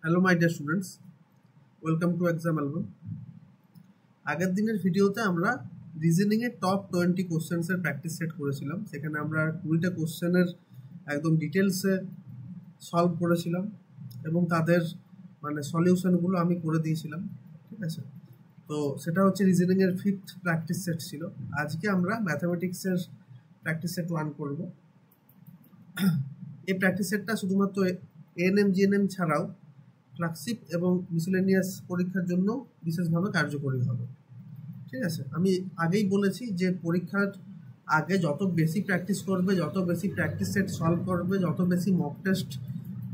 Hello my dear students, welcome to exam album. আগের দিনের ভিডিওতে আমরা রিজনিংয়ের টপ 20 কোশ্চেন্সের প্র্যাকটিস সেট করেছিলাম। সেখানে আমরা 20টা কোশ্চেনের একদম ডিটেলসে সলভ করেছিলাম এবং তাদের সলিউশনগুলো আমি করে দিয়েছিলাম। ঠিক আছে, তো সেটা হচ্ছে রিজনিংয়ের 5th প্র্যাকটিস সেট ছিল। আজকে আমরা ম্যাথামেটিক্সের প্র্যাকটিস সেট 1 করব। এই প্র্যাকটিস সেটটা শুধুমাত্র এএনএম জিএনএম ছাড়াও ক্লাসিক এবং মিসেলেনিয়াস পরীক্ষার জন্য বিশেষভাবে কার্যকরী হবে। ঠিক আছে, আমি আগেই বলেছি যে পরীক্ষার আগে যত বেশি প্র্যাকটিস করবে, যত বেশি প্র্যাকটিস সেট সলভ করবে, যত বেশি মক টেস্ট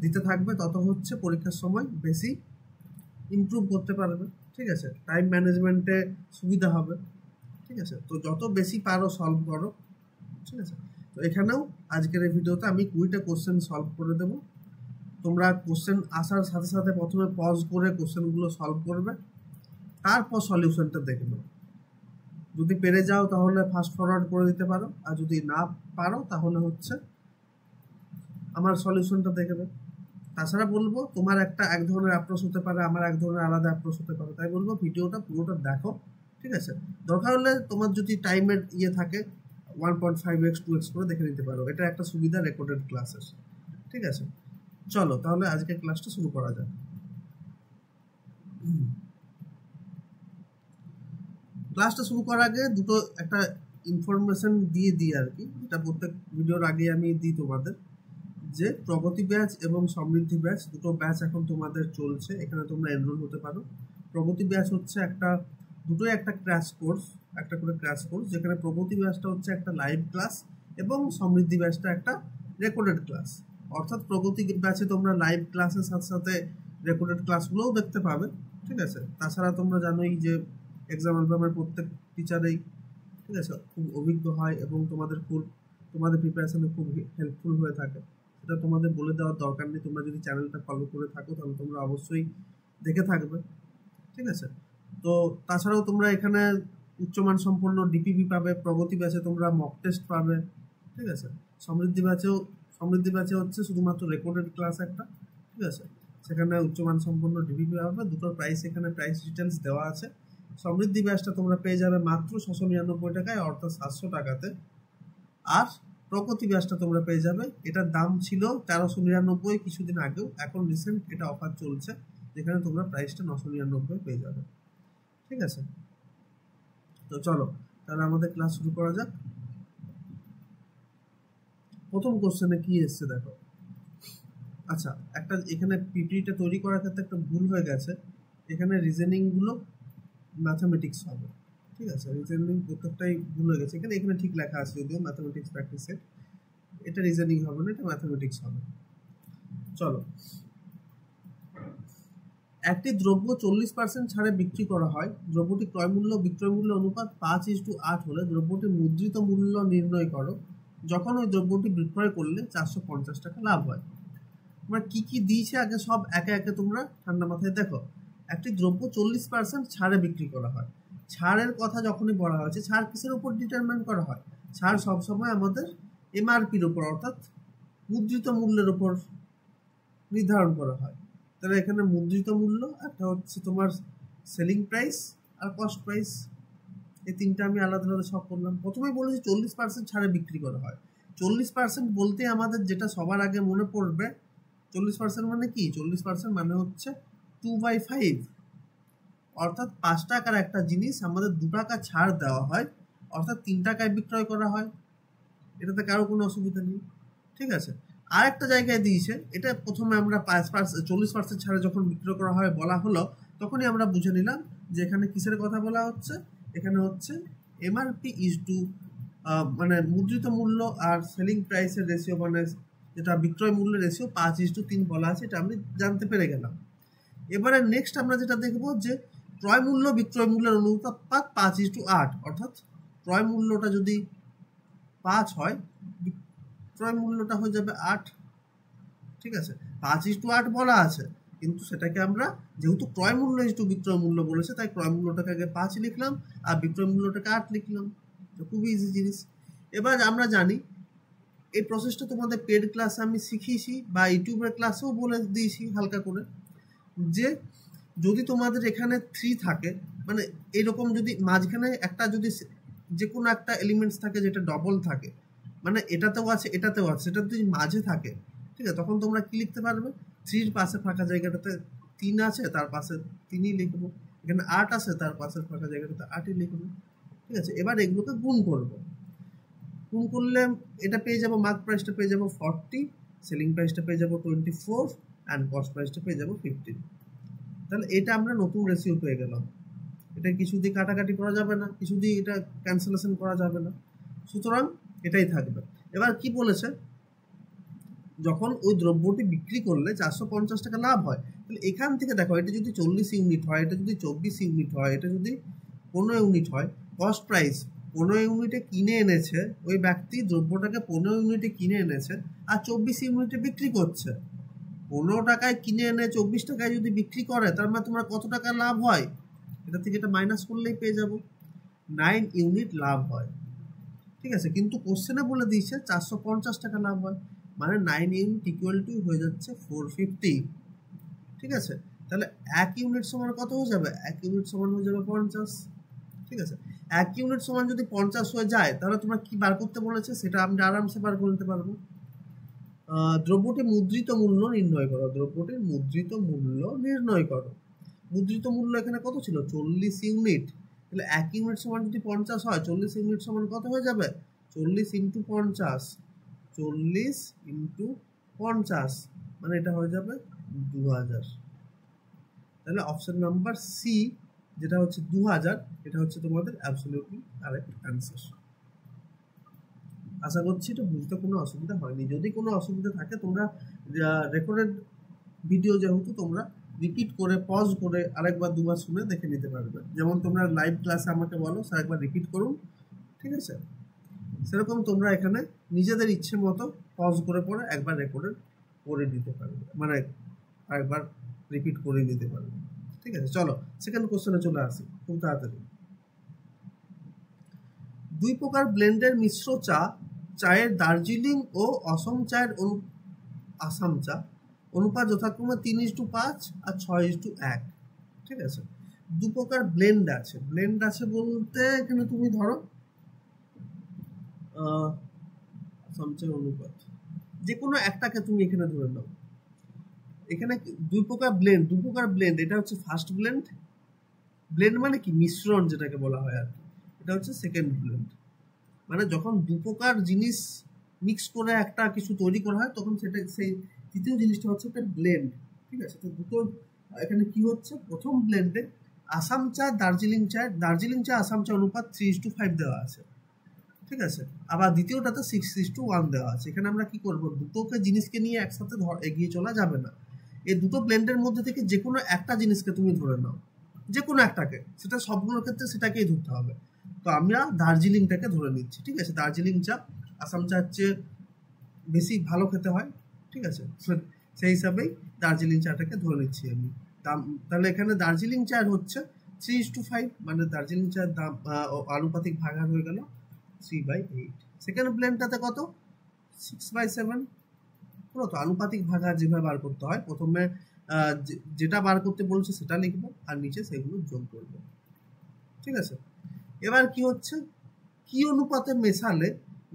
দিতে থাকবে, তত হচ্ছে পরীক্ষার সময় বেশি ইমপ্রুভ করতে পারবে। ঠিক আছে, টাইম ম্যানেজমেন্টে সুবিধা হবে। ঠিক আছে, তো যত বেশি পারো সলভ করো। ঠিক আছে, তো এখানেও আজকের এই ভিডিওতে আমি 20টা কোশ্চেন সলভ করে দেবো। তোমরা কোশ্চেন আসার সাথে সাথে প্রথমে পজ করে কোশ্চেনগুলো সলভ করবে, তারপর সলিউশনটা দেখবে। যদি পেরে যাও তাহলে ফাস্ট ফরওয়ার্ড করে দিতে পারো, আর যদি না পারো তাহলে হচ্ছে আমার সলিউশনটা দেখবে। তাছাড়া বলবো তোমার এক ধরনের অ্যাপ্রোচ হতে পারে, আমার এক ধরনের আলাদা অ্যাপ্রোচ হতে পারে, তাই বলবো ভিডিওটা পুরোটা দেখো। ঠিক আছে, দরকার হলে তোমার যদি টাইমের থাকে 1.5x 2x করে দেখে নিতে পারো। এটা একটা সুবিধা রেকর্ডেড ক্লাসের। ঠিক আছে, চলো তাহলে আজকে ক্লাসটা শুরু করা যাক। ক্লাসটা শুরু করার আগে একটা ইনফরমেশন দিয়ে দিই আর কি, যেটা প্রত্যেক ভিডিওর আগে আমি দিই তোমাদের, যে প্রগতি ব্যাচ এবং সমৃদ্ধি ব্যাচ দুটো ব্যাচ এখন তোমাদের চলছে। এখানে তোমরা এনরোল হতে পারো। প্রগতি ব্যাচ হচ্ছে দুটোই একটা ক্র্যাশ কোর্স, একটা করে ক্র্যাশ কোর্স, যেখানে প্রগতি ব্যাচটা হচ্ছে একটা লাইভ ক্লাস এবং সমৃদ্ধি ব্যাচটা একটা রেকর্ডেড ক্লাস। অর্থাৎ প্রগতি ব্যাচে তোমরা লাইভ ক্লাসের সাথে সাথে রেকর্ডেড ক্লাসগুলোও দেখতে পাবে। ঠিক আছে, তাছাড়া তোমরা জানোই যে এক্সাম অ্যালবামের প্রত্যেক টিচারেই ঠিক আছে খুব অভিজ্ঞ হয় এবং তোমাদের প্রিপারেশনে খুব হেল্পফুল হয়ে থাকে। সেটা তোমাদের বলে দেওয়ার দরকার নেই। তোমরা যদি চ্যানেলটা ফলো করে থাকো তাহলে তোমরা অবশ্যই দেখে থাকবে। ঠিক আছে, তো তাছাড়াও তোমরা এখানে উচ্চমান সম্পন্ন ডিপিপি পাবে। প্রগতি ব্যাচে তোমরা মক টেস্ট পাবে। ঠিক আছে, সমৃদ্ধি ব্যাচে হচ্ছে শুধুমাত্র রেকর্ডেড ক্লাস একটা। ঠিক আছে, সেখানে উচ্চমান সম্পন্ন ডিপিপি পাবে। দুটোর প্রাইস এখানে প্রাইস ডিটেলস দেওয়া আছে। সমৃদ্ধি ব্যাচটা তোমরা পেয়ে যাবে মাত্র 699 টাকায়, অর্থাৎ 700 টাকাতে। আর প্রগতি ব্যাচটা তোমরা পেয়ে যাবে, এটার দাম ছিল 1399 কিছুদিন আগেও, এখন রিসেন্ট এটা অফার চলছে, যেখানে তোমরা প্রাইসটা 999 পেয়ে যাবে। ঠিক আছে, তো চলো তাহলে আমাদের ক্লাস শুরু করা যাক। প্রথম কোশ্চেনে কি এসছে দেখো। আচ্ছা, এখানে পিপিটা তৈরি করার ক্ষেত্রে একটা ভুল হয়ে গেছে। এখানে রিজনিংগুলো ম্যাথামেটিক্স হবে। ঠিক আছে, রিজনিং প্রত্যেকটাই ভুল হয়ে গেছে। এখানে ঠিক লেখা আছে যদিও ম্যাথামেটিক্স প্র্যাকটিস সেট, এটা রিজনিং হবে না, এটা ম্যাথামেটিক্স হবে। চলো, একটি দ্রব্য 40% ছাড়ে বিক্রি করা হয়। দ্রব্যটি ক্রয়মূল্য বিক্রয় মূল্য অনুপাত 5:8 হলে দ্রব্যটির মুদ্রিত মূল্য নির্ণয় করো। যখন ওই দ্রব্যটি বিক্রয় করলে 450 টাকা লাভ হয়। তোমরা কি কি দিয়েছে আগে সব একে একে তোমরা ঠান্ডা মাথায় দেখো। একটি দ্রব্য 40% ছাড়ে বিক্রি করা হয়। ছাড়ের কথা যখনই বলা হয়েছে, ছাড় কিসের উপর ডিটারমাইন করা হয়? ছাড় সবসময় আমাদের এমআরপির উপর, অর্থাৎ মুদ্রিত মূল্যের উপর নির্ধারণ করা হয়। তাহলে এখানে মুদ্রিত মূল্য, একটা হচ্ছে তোমার সেলিং প্রাইস আর কস্ট প্রাইস, এই তিনটা আমি আলাদা আলাদা সব করলাম। প্রথমেই বলেছি 40% ছাড়ে বিক্রি করা হয়। 40% বলতে আমাদের যেটা সবার আগে মনে পড়বে, 40% মানে কি? 40% মানে হচ্ছে 2/5, অর্থাৎ 5 টাকার একটা জিনিস আমাদের 2 টাকা ছাড় দেওয়া হয়, অর্থাৎ 3 টাকায় বিক্রয় করা হয়। এটাতে কারো কোনো অসুবিধা নেই। ঠিক আছে, আর একটা জায়গায় দিয়েছে, এটা প্রথমে আমরা 40% ছাড়ে যখন বিক্রয় করা হয় বলা হলো, তখনই আমরা বুঝে নিলাম যে এখানে কিসের কথা বলা হচ্ছে। এখানে হচ্ছে এমআরপি ইজ টু মুদ্রিত মূল্য আর সেলিং প্রাইসের রেশিও, যেটা বিক্রয় মূল্যের রেশিও 5:3 বলা আছে, এটা আমি জানতে পেরে গেলাম। এবারে নেক্সট আমরা যেটা দেখবো যে ক্রয় মূল্য বিক্রয় মূল্যের অনুপাত 5:8, অর্থাৎ ক্রয় মূল্যটা যদি 5 হয়, বিক্রয় মূল্যটা হয়ে যাবে 8। ঠিক আছে, 5:8 বলা আছে, কিন্তু সেটাকে আমরা যেহেতু ক্রয় মূল্য ইজ টু বিক্রয় মূল্য বলেছে, তাই ক্রয় মূল্যটাকে আগে 5 লিখলাম আর বিক্রয় মূল্যটাকে 8 লিখলাম। খুবই ইজি জিনিস। এবার আমরা জানি এই প্রসেসটা তোমাদের পেড ক্লাসে আমি শিখিয়েছি বা ইউটিউবের ক্লাসেও বলে দিয়েছি হালকা করে। যে যদি তোমাদের এখানে 3 থাকে, মানে এরকম যদি মাঝখানে একটা যদি যে কোনো একটা এলিমেন্টস থাকে যেটা ডবল থাকে, মানে এটাতেও আছে এটাতেও আছে, সেটা যদি মাঝে থাকে, ঠিক আছে, তখন তোমরা কি লিখতে পারবে, 3-র পাশে ফাঁকা জায়গাটাতে 3 আছে, তার পাশে 3ই লিখবো, এখানে 8 আছে, তার পাশের ফাঁকা জায়গাটাতে 8ই লিখবো, ঠিক আছে। এবার এগুলোকে গুণ করবো, গুণ করলে এটা পেয়ে যাবো, মার্ক প্রাইসটা পেয়ে যাবো 40, সেলিং প্রাইসটা পেয়ে যাবো 24 অ্যান্ড কস্ট প্রাইসটা পেয়ে যাবো 15। তাহলে এটা আমরা নতুন রেশিও পেয়ে গেলাম। এটা কিছু দিয়ে কাটাকাটি করা যাবে না, কিছু দিয়ে এটা ক্যান্সেলেশন করা যাবে না, সুতরাং এটাই থাকবে। এবার কি বলেছে, যখন ওই দ্রব্যটি বিক্রি করলে 450 টাকা লাভ হয়, তাহলে এখান থেকে দেখো, এটা যদি 40 ইউনিট হয়, এটা যদি 24 ইউনিট হয়, এটা যদি 15 ইউনিট হয়, কস্ট প্রাইস 15 ইউনিটে কিনে এনেছে ওই ব্যক্তি, দ্রব্যটাকে 15 ইউনিটে কিনে এনেছে আর 24 ইউনিটে বিক্রি করছে। 15 টাকায় কিনে এনে 24 টাকায় যদি বিক্রি করে, তার মানে তোমার কত টাকা লাভ হয়, এটা থেকে এটা মাইনাস করলেই পেয়ে যাব, 9 ইউনিট লাভ হয়, ঠিক আছে। কিন্তু কোশ্চেনে বলে দিয়েছে 450 টাকা লাভ হয়, মানে 9 ইউনিট ইকুয়াল টু হয়ে যাচ্ছে 450, ঠিক আছে। তাহলে 1 ইউনিট সমান কত হয়ে যাবে, 1 ইউনিট সমান হয়ে যাবে 50, ঠিক আছে। 1 ইউনিট সমান যদি 50 হয়ে যায়, তাহলে তোমরা কি বার করতে বলেছে সেটা আমরা আরামসে বার করে নিতে পারবো। দ্রব্যটির মুদ্রিত মূল্য নির্ণয় করো, দ্রব্যটির মুদ্রিত মূল্য নির্ণয় করো। মুদ্রিত মূল্য এখানে কত ছিল, 40 ইউনিট, তাহলে 1 ইউনিট সমান যদি 50 হয়, 40 ইউনিট সমান কত হয়ে যাবে, 40 ইন্টু 50, 40 ইন্টু 50, মানে এটা হয়ে যাবে 2000। তাহলে অপশন নাম্বার সি, যেটা হচ্ছে 2000, এটা হচ্ছে তোমাদের অ্যাবসলিউটলি কারেক্ট অ্যান্সার। আশা করছি এটা বুঝতে কোনো অসুবিধা হয়নি। যদি কোনো অসুবিধা থাকে, তোমরা রেকর্ডেড ভিডিও যেহেতু, তোমরা রিপিট করে পজ করে আরেকবার দুবার শুনে দেখে নিতে পারবে। যেমন তোমরা লাইভ ক্লাসে আমাকে বলো স্যার একবার রিপিট করুন, ঠিক আছে, সেরকম তোমরা এখানে নিজেদের ইচ্ছে মতো পজ করে পরে একবার রেকর্ডেড করে নিতে পারবে, মানে আরেকবার রিপিট করে নিতে পারবে, ঠিক আছে। চলো সেকেন্ড কোশ্চেনে চলে আসি খুব তাড়াতাড়ি। 2 প্রকার ব্লেন্ডের মিশ্র চায়ের দার্জিলিং ও অসম চায়ের আসাম চা অনুপাত যথাক্রমে 3:5 আর 6:1, ঠিক আছে। 2 প্রকার ব্লেন্ড আছে, ব্লেন্ড আছে বলতে এখানে তুমি ধরো আসাম চায়ের অনুপাত যে কোনো একটাকে তুমি এখানে ধরে নাও। এখানে 2 প্রকার ব্লেন্ড, এটা হচ্ছে ফার্স্ট ব্লেন্ড, ব্লেন্ড মানে কি মিশ্রণ যেটাকে বলা হয় আর কি, এটা হচ্ছে সেকেন্ড ব্লেন্ড। মানে যখন 2 প্রকার জিনিস মিক্স করে একটা কিছু তৈরি করা হয়, তখন সেটা সেই তৃতীয় জিনিসটা হচ্ছে একটা ব্লেন্ড, ঠিক আছে। তো দুটো এখানে কি হচ্ছে, প্রথম ব্লেন্ডে আসাম চা দার্জিলিং চা আসাম চা অনুপাত 3:5 দেওয়া আছে, ঠিক আছে। আবার দ্বিতীয়টাতে 6:1 দেওয়া আছে। এখানে আমরা কি করব, দুটোকে জিনিসকে নিয়ে একসাথে এগিয়ে চলা যাবে না। এই দুটো ব্লেন্ডের মধ্যে থেকে যে কোনো একটা জিনিসকে তুমি ধরে নাও, যে কোনো একটাকে, সেটা সবগুলোর ক্ষেত্রে সেটাকেই ধরতে হবে। তো আমরা দার্জিলিংটাকে ধরে নিচ্ছি, ঠিক আছে। দার্জিলিং চা আসাম চার চেয়ে বেশি ভালো খেতে হয়, ঠিক আছে, সেই হিসাবেই দার্জিলিং চাটাকে ধরে নিচ্ছি আমি। তাহলে এখানে দার্জিলিং চার হচ্ছে 3:5, মানে দার্জিলিং চার দাম আনুপাতিক ভাগার হয়ে গেল 3/8। সেকেন্ড ব্লেন্ডটাতে কত, 6/7, পুরো তো আনুপাতিক ভাগার যেভাবে বার করতে হয়, প্রথমে যেটা বার করতে বলছে সেটা লিখবো আর নিচে সেগুলো যোগ করবো, ঠিক আছে। এবার কি হচ্ছে, কি অনুপাতে মেশালে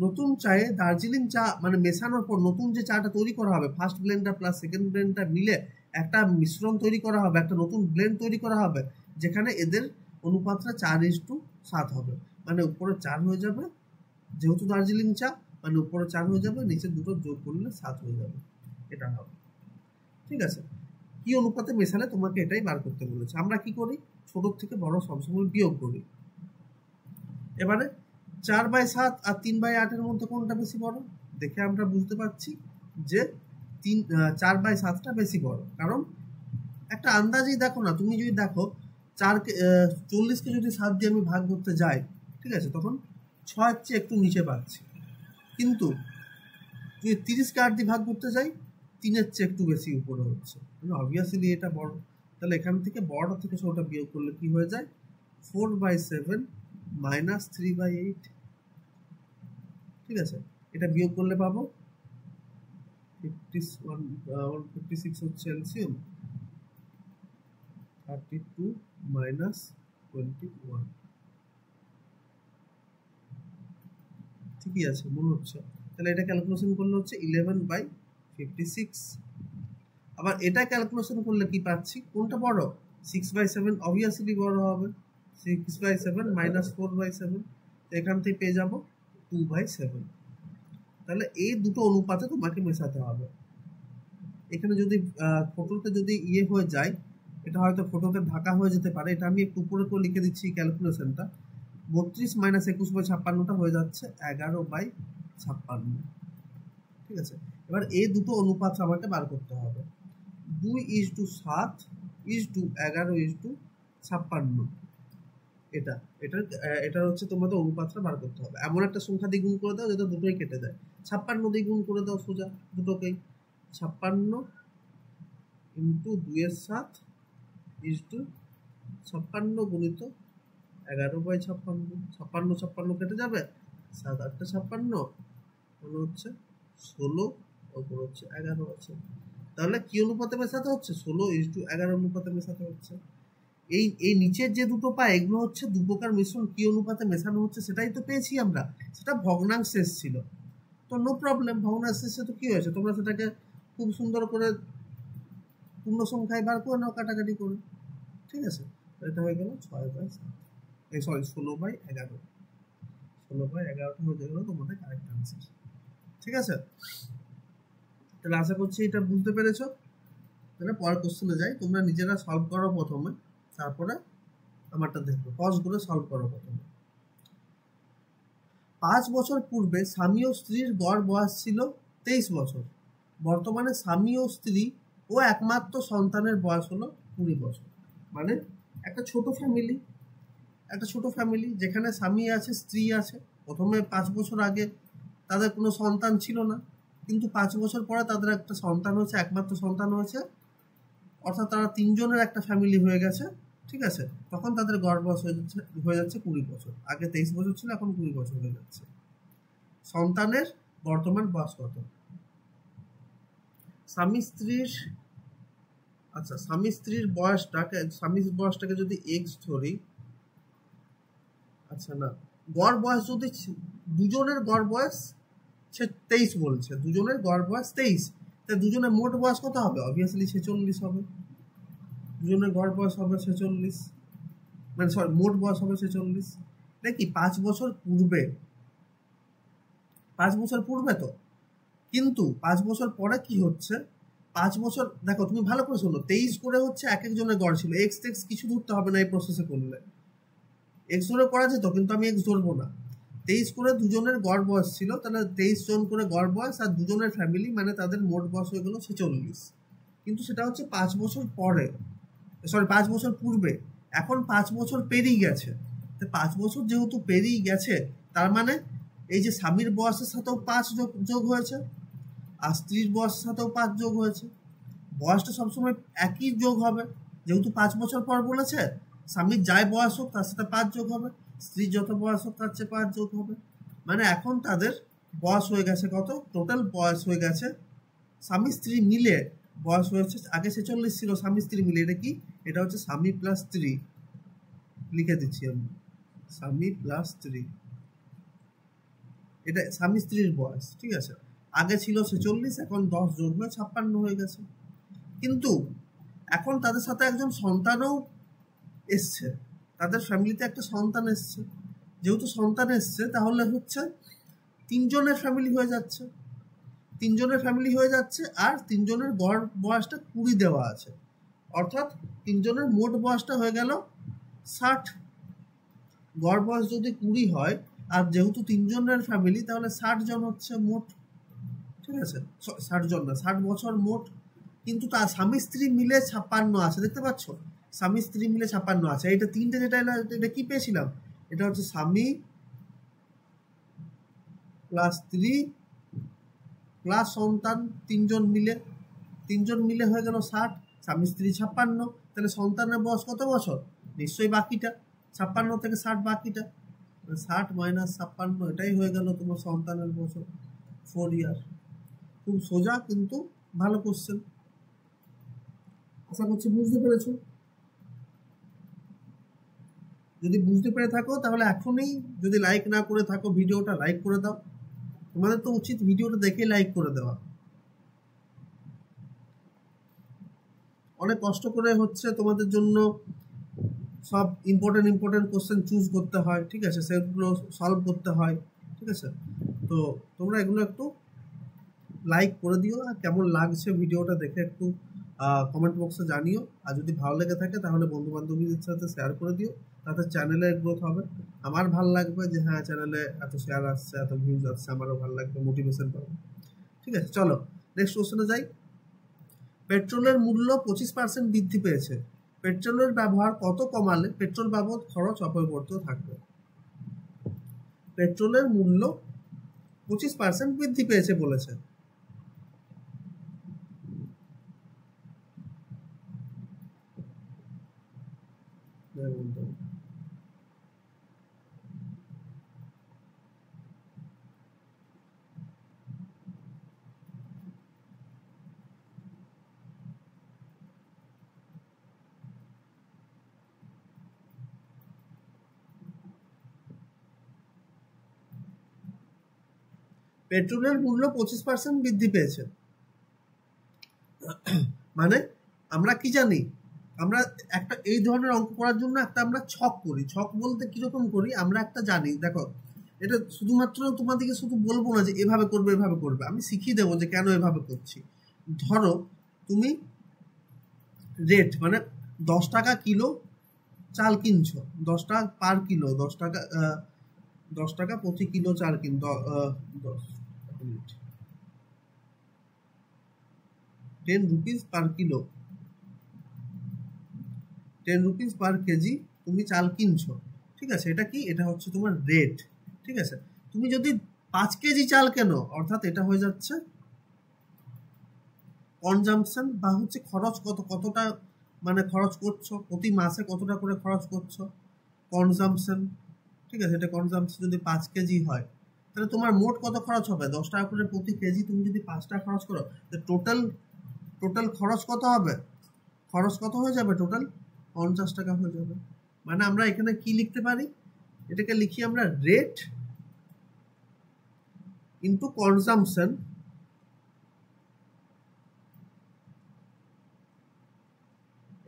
নতুন চায়ে দার্জিলিং চা, মানে মেশানোর পর নতুন যে চাটা তৈরি করা হবে, first Blender plus second Blender মিলে একটা মিশ্রণ তৈরি করা হবে, একটা নতুন ব্লেন্ড তৈরি করা হবে, যেখানে এদের অনুপাতটা 4:7 হবে, মানে উপরে 4 হয়ে যাবে, যেহেতু দার্জিলিং চা মানে উপরে 4 হয়ে যাবে, নিচে দুটো যোগ করলে 7 হয়ে যাবে, এটা হবে, ঠিক আছে। কি অনুপাতে মেশালে তোমাকে এটাই বার করতে বলেছে। আমরা কি করি, ছোট থেকে বড় সবসময় বিয়োগ করি। এবারে 4/7 আর 3/8 মধ্যে কোনটা বেশি বড়, দেখে আমরা বুঝতে পারছি যে 4/7টা বেশি বড়, কারণ একটা আন্দাজেই দেখো না, তুমি যদি দেখো 40কে যদি 7 দিয়ে আমি ভাগ করতে যাই, ঠিক আছে, তখন 6 চেয়ে একটু নিচে পাচ্ছি, কিন্তু যদি 30কে 8 দিয়ে ভাগ করতে যাই 3-এর চেয়ে একটু বেশি উপরে হচ্ছে, মানে অবভিয়াসলি এটা বড়। তাহলে এখান থেকে বড়টা থেকে ছোটটা বিয়োগ করলে কি হয়ে যায়, 4/7 মাইনাস 3/8, ঠিক আছে। এটা বিয়োগ করলে পাবো 156 হচ্ছে এলসিএম, 32 মাইনাস 21, ঠিকই আছে মনে হচ্ছে। তাহলে এটা ক্যালকুলেশন করলে হচ্ছে 11/56। আবার এটা ক্যালকুলেশন করলে কি পাচ্ছি, কোনটা বড়? 6/7 অবভিয়াসলি বড় হবে। 6/7 মাইনাস 4/7, এখান থেকে পেয়ে যাব 2/7। তাহলে এই দুটো অনুপাতে তোমাকে মেশাতে হবে। এখানে যদি ফটোতে যদি ইয়ে হয়ে যায়, এটা হয়তো ফটোতে ঢাকা হয়ে যেতে পারে, এটা আমি একটু উপরে করে লিখে দিচ্ছি ক্যালকুলেশনটা। 32 মাইনাস 21/56টা হয়ে যাচ্ছে 11/56। ঠিক আছে, এবার এই দুটো অনুপাত আমাকে বার করতে হবে। 2:7 11:56। এটা এটা এটা হচ্ছে তোমাদের অনুপাতটা বার করতে হবে। এমন একটা সংখ্যা দিয়ে গুণ করে দাও যাতে দুটোই কেটে যায়। 56 দিয়ে গুণ করে দাও সোজা দুটোকেই। 56 ইন্টু 2/7 56 গুণিত 11/56। 56 কেটে যাবে, 7 8 56 মানে হচ্ছে 16, ওপর হচ্ছে 11 আছে। তাহলে কি অনুপাতে মেশাতে হচ্ছে? 16:11 অনুপাতে মেশাতে হচ্ছে। এই নিচের যে দুটো পায় এগুলো হচ্ছে দু প্রকার মিশ্রণ, কি অনুপাতে মেশানো হচ্ছে সেটাই তো পেয়েছি আমরা। সেটা ভগ্নাংশ ছিল, তো নো প্রবলেম। ভগ্নাংশ তো কি হয়েছে, তোমরা সেটাকে খুব সুন্দর করে পূর্ণ সংখ্যায় বার করে নাও কাটাকাটি করে। ঠিক আছে, এটা হয়ে গেল 6/7, 16/11। 16/11 হয়ে গেল তোমাদের কারেক্ট আনসার। ঠিক আছে, তাহলে আশা করছি এটা বুঝতে পেরেছো। তাহলে পরের কোশ্চেনে যাই, তোমরা নিজেরা সলভ করো প্রথমে, তারপরে আমারটা দেখো। পজ করে সলভ করো প্রথমে। 5 বছর পূর্বে স্বামী ও স্ত্রীর গড় বয়স ছিল 23 বছর। বর্তমানে স্বামী ও স্ত্রী ও একমাত্র সন্তানের বয়স হলো 20 বছর। মানে একটা ছোট ফ্যামিলি যেখানে স্বামী আছে, স্ত্রী আছে। প্রথমে 5 বছর আগে তাদের কোনো সন্তান ছিল না, কিন্তু 5 বছর পরে তাদের একটা সন্তান হয়েছে, একমাত্র সন্তান হয়েছে, অর্থাৎ তারা 3 জনের একটা ফ্যামিলি হয়ে গেছে। ঠিক আছে, তখন তাদের গড় বয়স হয়ে যাচ্ছে 20 বছর। আগে 23 বছর ছিল, এখন 20 বছর হয়ে যাচ্ছে। সন্তানের বর্তমান বয়স কত? স্বামী স্ত্রীর বয়সটাকে যদি এক্স ধরি, আচ্ছা না, গড় বয়স যদি দুজনের গড় বয়স 23 বলছে, দুজনের গড় বয়স 23, তা দুজনের মোট বয়স কত হবে? অবভিয়াসলি 46 হবে। দুজনের গড় বয়স হবে 46, মানে সরি মোট বয়স হবে 46। নাকি 5 বছর পূর্বে, 5 বছর পূর্বে তো, কিন্তু 5 বছর পরে কি হচ্ছে? 5 বছর দেখো, তুমি ভালো করে শোনো, 23 করে হচ্ছে এক একজনের গড় ছিল। এক্স কিছু ধরতে হবে না এই প্রসেসে করলে, এক্স ধরে করা যেত, কিন্তু আমি এক্স ধরবো না। 23 করে দুজনের গড় বয়স ছিল, তাহলে 23 জন করে গড় বয়স, আর দুজনের ফ্যামিলি, মানে তাদের মোট বয়স হয়ে গেল 46। কিন্তু সেটা হচ্ছে 5 বছর পরে, সরি 5 বছর পূর্বে। এখন 5 বছর পেরিয়ে গেছে, তো 5 বছর যেহেতু পেরিয়ে গেছে, তার মানে এই যে স্বামীর বয়সের সাথেও 5 যোগ হয়েছে, আর স্ত্রীর বয়সের সাথেও 5 যোগ হয়েছে। বয়সটা সবসময় একই যোগ হবে, যেহেতু 5 বছর পর বলেছে। স্বামীর যাই বয়স হোক তার সাথে 5 যোগ হবে, স্ত্রীর যত বয়স হোক তার চেয়ে 5 যোগ হবে। মানে এখন তাদের বয়স হয়ে গেছে কত? টোটাল বয়স হয়ে গেছে স্বামী স্ত্রী মিলে বয়স হয়েছে, আগে 46 ছিল স্বামী স্ত্রী মিলে। এটা কি? এটা হচ্ছে স্বামী প্লাস স্ত্রী, লিখে দিচ্ছি আমি, স্বামী প্লাস স্ত্রী, এটা স্বামী স্ত্রীর বয়স। ঠিক আছে, আগে ছিল 46, এখন 10 যোগ হয়ে 56 হয়ে গেছে। কিন্তু এখন তাদের সাথে একজন সন্তানও এসছে, তাদের ফ্যামিলিতে একটা সন্তান এসছে। যেহেতু সন্তান এসছে, তাহলে হচ্ছে 3 জনের ফ্যামিলি হয়ে যাচ্ছে, 3 জনের ফ্যামিলি হয়ে যাচ্ছে, আর 3 জনের গড় বয়সটা 20 দেওয়া আছে, অর্থাৎ 3 জনের মোট বয়সটা হয়ে গেল 60। গড় বয়স যদি 20 হয়, আর যেহেতু 3 জনের ফ্যামিলি, তাহলে 60 জন হচ্ছে মোট। ঠিক আছে, 60 জন না, 60 বছর মোট। কিন্তু তার স্বামী স্ত্রী মিলে 56 আছে, দেখতে পাচ্ছ? স্বামী স্ত্রী মিলে 56 আছে। এটা তিনটে যেটা এটা কি পেয়েছিলাম? এটা হচ্ছে স্বামী প্লাস স্ত্রী প্লাস সন্তান, 3 জন মিলে হয়ে গেল 60, স্বামী স্ত্রী 56। তাহলে সন্তানের বয়স কত বছর? নিশ্চয়ই বাকিটা 56 থেকে 60 বাকিটা, 60 মাইনাস 56, এটাই হয়ে গেল তোমার সন্তানের বছর, 4 ইয়ার। খুব সোজা, কিন্তু ভালো কোশ্চেন। আশা করছি বুঝতে পেরেছো। যদি বুঝতে পেরে থাকো তাহলে এখনই, যদি লাইক না করে থাকো ভিডিওটা লাইক করে দাও। তোমাদের তো উচিত ভিডিওটা দেখে লাইক করে দেওয়া। অনেক কষ্ট করে হচ্ছে তোমাদের জন্য সব ইম্পর্টেন্ট কোশ্চেন চুজ করতে হয়, ঠিক আছে, সেগুলো সলভ করতে হয়, ঠিক আছে। তো তোমরা এগুলো একটু লাইক করে দিও, আর কেমন লাগছে ভিডিওটা দেখে একটু কমেন্ট বক্সে জানিও। আর যদি ভালো লেগে থাকে তাহলে বন্ধু বান্ধবীদের সাথে শেয়ার করে দিও, তাতে চ্যানেলের গ্রোথ হবে। আমার ভালো লাগবে যে হ্যাঁ চ্যানেলে এত শেয়ার আসছে, এত ভিউজ আসছে, আমারও ভালো লাগবে, মোটিভেশন পাবো। ঠিক আছে, চলো নেক্সট কোশ্চেনে যাই। পেট্রোলের মূল্য 25% বৃদ্ধি পেয়েছে, পেট্রোলের ব্যবহার কত কমালে পেট্রোল বাবদ খরচ অপরিবর্তিত থাকবে? পেট্রোলের মূল্য 25% বৃদ্ধি পেয়েছে বলেছে। পেট্রোলের মূল্য 25% বৃদ্ধি পেয়েছে মানে আমরা কি জানি, আমরা একটা এই ধরনের অঙ্ক করার জন্য একটা আমরা ছক করি। ছক বলতে কিরকম করি, আমরা একটা জানি, দেখো এটা শুধুমাত্র তোমাদেরকে শুধু বলবো না যে এভাবে করবে এভাবে করবে, আমি শিখিয়ে দেবো যে কেন এভাবে করছি। ধরো তুমি রেট মানে 10 টাকা কিলো চাল কিনছো, 10 টাকা পার কিলো, 10 টাকা প্রতি কিলো চাল কিন 10 rupees পার কিলো, 10 rupees পার কেজি তুমি চাল কিনছো, ঠিক আছে। এটা কি, এটা হচ্ছে তোমার রেট, ঠিক আছে। তুমি যদি 5 কেজি চাল কেনো, অর্থাৎ এটা হয়ে যাচ্ছে কনজাম্পশন, বা হচ্ছে খরচ কতটা মানে খরচ করছো, প্রতি মাসে কতটা করে খরচ করছো, কনজাম্পশন, ঠিক আছে। এটা কনজাম্পশন যদি 5 কেজি হয়, তাহলে তোমার মোট কত খরচ হবে? 10 টাকা করে প্রতি কেজি। তুমি যদি 5 টাকা খরচ করো, টোটাল খরচ কত হবে? খরচ কত হয়ে যাবে? টোটাল 50 টাকা হয়ে যাবে। মানে আমরা এখানে কি লিখতে পারি, এটাকে লিখি আমরা রেট ইন্টু কনজাম্পশন,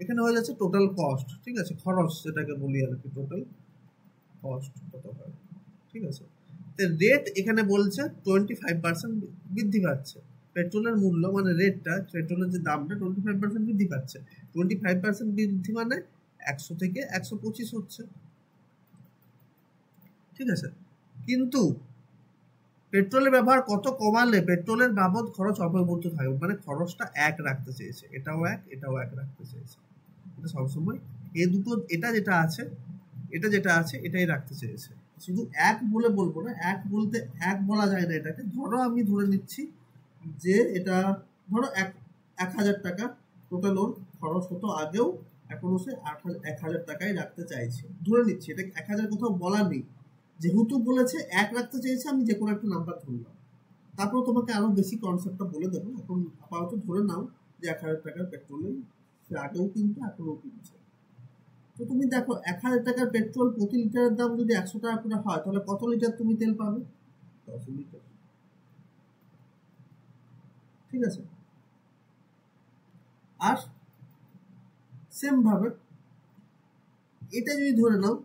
এখানে হয়ে যাচ্ছে টোটাল কস্ট, ঠিক আছে, খরচ যেটাকে বলি আর কি, টোটাল কস্ট কত হয়, ঠিক আছে। তো রেট এখানে বলছে 25% বৃদ্ধি পাচ্ছে, পেট্রোলের মূল্য মানে রেটটা, পেট্রোলের যে দামটা 25% বৃদ্ধি পাচ্ছে। 25% বৃদ্ধি মানে 100 থেকে 125 হচ্ছে, ঠিক আছে। কিন্তু পেট্রোলের ব্যবহার কত কমালে পেট্রোলের বাবদ খরচ অপরিবর্তিত থাকবে, মানে খরচটা এক রাখতে চেয়েছে, এটাও এক রাখতে চেয়েছে। এটা সবসময় এই দুটো, এটা যেটা আছে এটাই রাখতে চেয়েছে। শুধু এক বলে বলবো না, এক বলতে এক বলা যায় না এটাকে। ধরো আমি ধরে নিচ্ছি যে এটা ধরো 1,000 টাকা টোটাল ওর খরচ হতো আগেও, এখনো সে 1,000 টাকাই রাখতে চাইছে, ধরে নিচ্ছি। এটা 1,000 কোথাও বলা নেই, যেহেতু বলেছে এক রাখতে চেয়েছে, আমি যে কোনো একটা নাম্বার ধরলাম। তারপর তোমাকে আরো বেশি কনসেপ্টটা বলে দেবো। এখন আপাতত ধরে নাও যে 1,000 টাকার পেট্রোলে সে আগেও কিন্তু এখনো কিনছে। তো তুমি দেখো 1,000 টাকার পেট্রোল প্রতি লিটারের দাম যদি 100 টাকা করে হয়, তাহলে কত লিটার তুমি তেল পাবে? 10 লিটার, ঠিক আছে। আর সেম ভাবে এটা যদি ধরে নাও,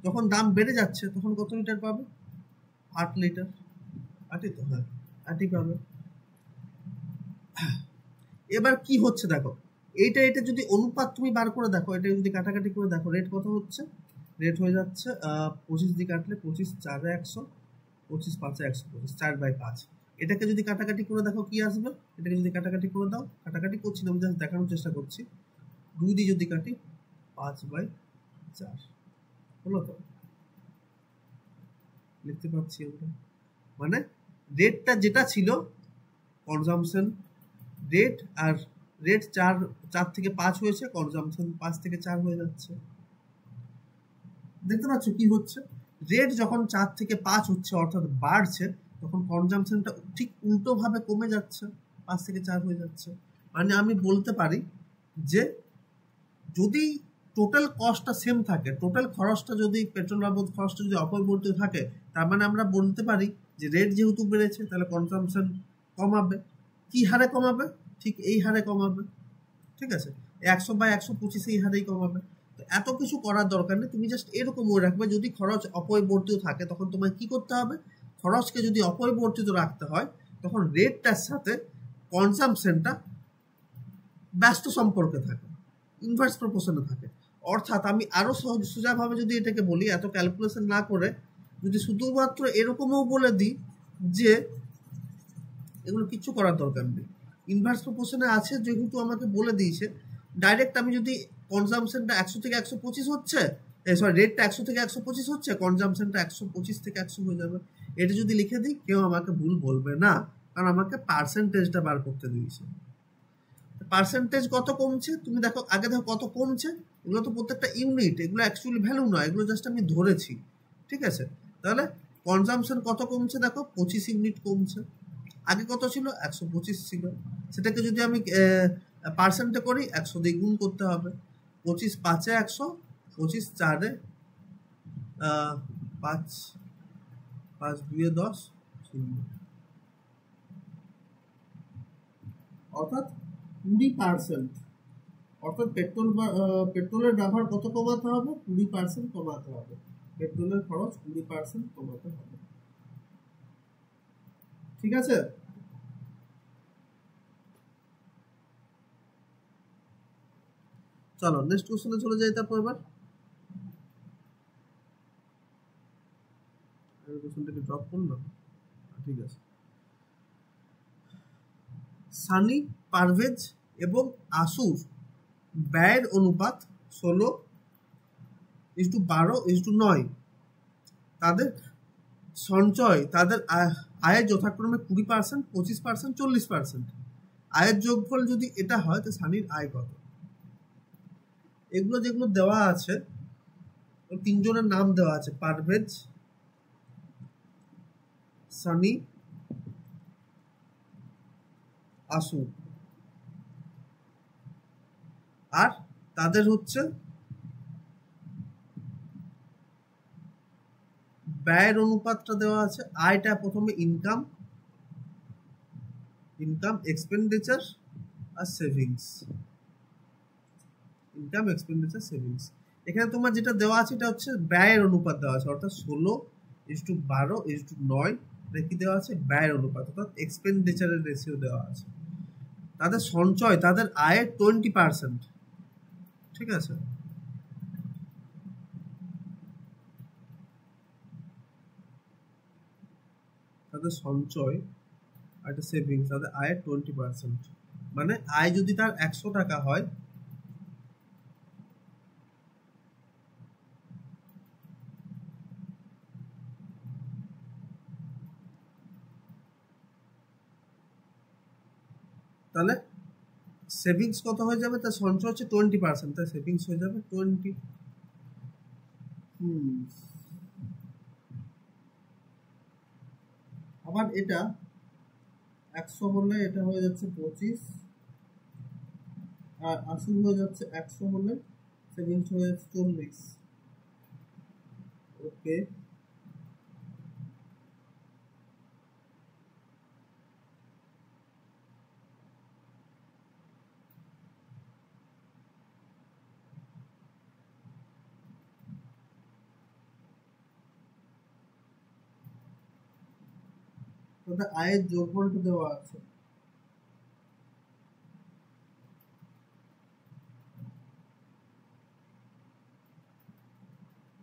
যখন দাম বেড়ে যাচ্ছে তখন কত লিটার পাবে? 8 লিটার, 8ই তো, হ্যাঁ 8ই পাবে। এবার কি হচ্ছে দেখো, এটা যদি অনুপাত তুমি বার করে দেখো, এটা যদি কাটাকাটি করে দেখো, রেট কত হচ্ছে? রেট হয়ে যাচ্ছে 25 দিয়ে কাটলে 25 4 100, 25 5 125, 4/5। এটাকে যদি কাটাকাটি করে দেখো কি আসবে? এটাকে যদি কাটাকাটি করে দাও, কাটাকাটি করছি না, আমি জাস্ট দেখানোর চেষ্টা করছি। 2 দিয়ে যদি কাটি 5/4 হলো তো, লিখতে পাচ্ছি আমরা। মানে রেটটা যেটা ছিল কনজাম্পশন রেট, আর রেট 4 থেকে 5 হয়েছে, কনজাম্পশন 5 থেকে 4 হয়ে যাচ্ছে। দেখতে পাচ্ছ কি হচ্ছে? রেট যখন 4 থেকে 5 হচ্ছে অর্থাৎ বাড়ছে, তখন কনজাম্পশনটা ঠিক উল্টো ভাবে কমে যাচ্ছে, 5 থেকে 4 হয়ে যাচ্ছে। মানে আমি বলতে পারি যে যদি টোটাল কস্টটা সেম থাকে, টোটাল খরচটা যদি পেট্রোল বাবদ খরচটা যদি অপরিবর্তিত থাকে, তার মানে আমরা বলতে পারি যে রেট যেহেতু বেড়েছে তাহলে কনজাম্পশন কমাবে। কি হারে কমাবে? ঠিক এই হারে কমাবে। ঠিক আছে, 100/125 এই হারেই কমাবে। তো এত কিছু করার দরকার নেই, তুমি জাস্ট এরকম মনে রাখবে যদি খরচ অপরিবর্তিত থাকে তখন তোমায় কি করতে হবে, খরচকে যদি অপরিবর্তিত রাখতে হয় তখন রেটটার সাথে কনজাম্পশনটা ব্যস্ত সম্পর্কে থাকে, ইনভার্স প্রপোর্শনে থাকে। অর্থাৎ আমি আরো সোজাভাবে যদি এটাকে বলি, এত ক্যালকুলেশন না করে যদি শুধুমাত্র এরকমও বলে দিই যে এগুলো কিচ্ছু করার দরকার নেই, ইনভার্স প্রপোর্শনে আছে যেহেতু আমাকে বলে দিয়েছে, ডাইরেক্ট আমি যদি কনজাম্পশনটা 100 থেকে 125 হচ্ছে, রেটটা 100 থেকে 125 হচ্ছে, কনজাম্পশনটা 125 থেকে 100 হয়ে যাবে, এটা যদি লিখে দিই কেউ আমাকে ভুল বলবে না, কারণ আমাকে পার্সেন্টেজটা বার করতে দিয়েছে। পার্সেন্টেজ কত কমছে তুমি দেখো, আগে দেখো কত কমছে, এগুলো তো প্রত্যেকটা ইউনিট, এগুলো অ্যাকচুয়ালি ভ্যালু নয়, এগুলো জাস্ট আমি ধরেছি। ঠিক আছে, তাহলে কনজাম্পশন কত কমছে দেখো, 25 ইউনিট কমছে। আগে কত ছিল? 125 ছিল। সেটাকে যদি আমি পার্সেন্টে করি 100 দিয়ে গুণ করতে হবে। 25 5-এ 100, 25 4-এ 5, 5 2-এ 10, 0। অর্থাৎ 20%। অর্থাৎ পেট্রোলের ব্যবহার কত কমাতে হবে? 20% কমাতে হবে। পেট্রোলের খরচ 20% কমাতে হবে। ঠিক আছে, চলো নেক্সট কোশ্চেনে চলে যাই। তারপর এবার কোশ্চেনটাকে ড্রপ করলাম, ঠিক আছে। সানি, পারভেজ এবং আসুর ব্যয়ের অনুপাত 16:12:9। তাদের সঞ্চয়, তাদের আয়ের যথাক্রমে 20%, 25%, 40%। আয়ের যোগফল যদি এটা হয় তো সানির আয় কত? এগুলো যেগুলো দেওয়া আছে, তিনজনের নাম দেওয়া আছে, পারভেজ, সানি, আসু, আর তাদের হচ্ছে ব্যয়ের অনুপাতটা দেওয়া আছে। আয়টা প্রথমে ইনকাম, এক্সপেন্ডিচার আর সেভিংস, ইনকাম, এক্সপেন্ডিচার, সেভিংস। এখানে তোমার যেটা দেওয়া আছে এটা হচ্ছে ব্যয়ের অনুপাত দেওয়া আছে, অর্থাৎ 16:12:9 কি দেওয়া আছে? ব্যয়ের অনুপাত, অর্থাৎ এক্সপেন্ডিচারের রেশিও দেওয়া আছে। তাদের সঞ্চয়, তাদের আয়ের 20%। ঠিক আছে, তাদের সঞ্চয় আর একটা সেভিংস, তাদের আয়ের 20%। মানে আয় যদি তার 100 টাকা হয়, তাহলে সেভিংস কত হয়ে যাবে? তার সঞ্চয় হচ্ছে 20%, তার সেভিংস হয়ে যাবে 20। আবার এটা 100 হলে এটা হয়ে যাচ্ছে 25, আর 80 হয়ে যাচ্ছে 100 হলে সেভিংস হয়ে যাচ্ছে 40। ওকে, তাদের আয়ের যোগফলটা দেওয়া আছে।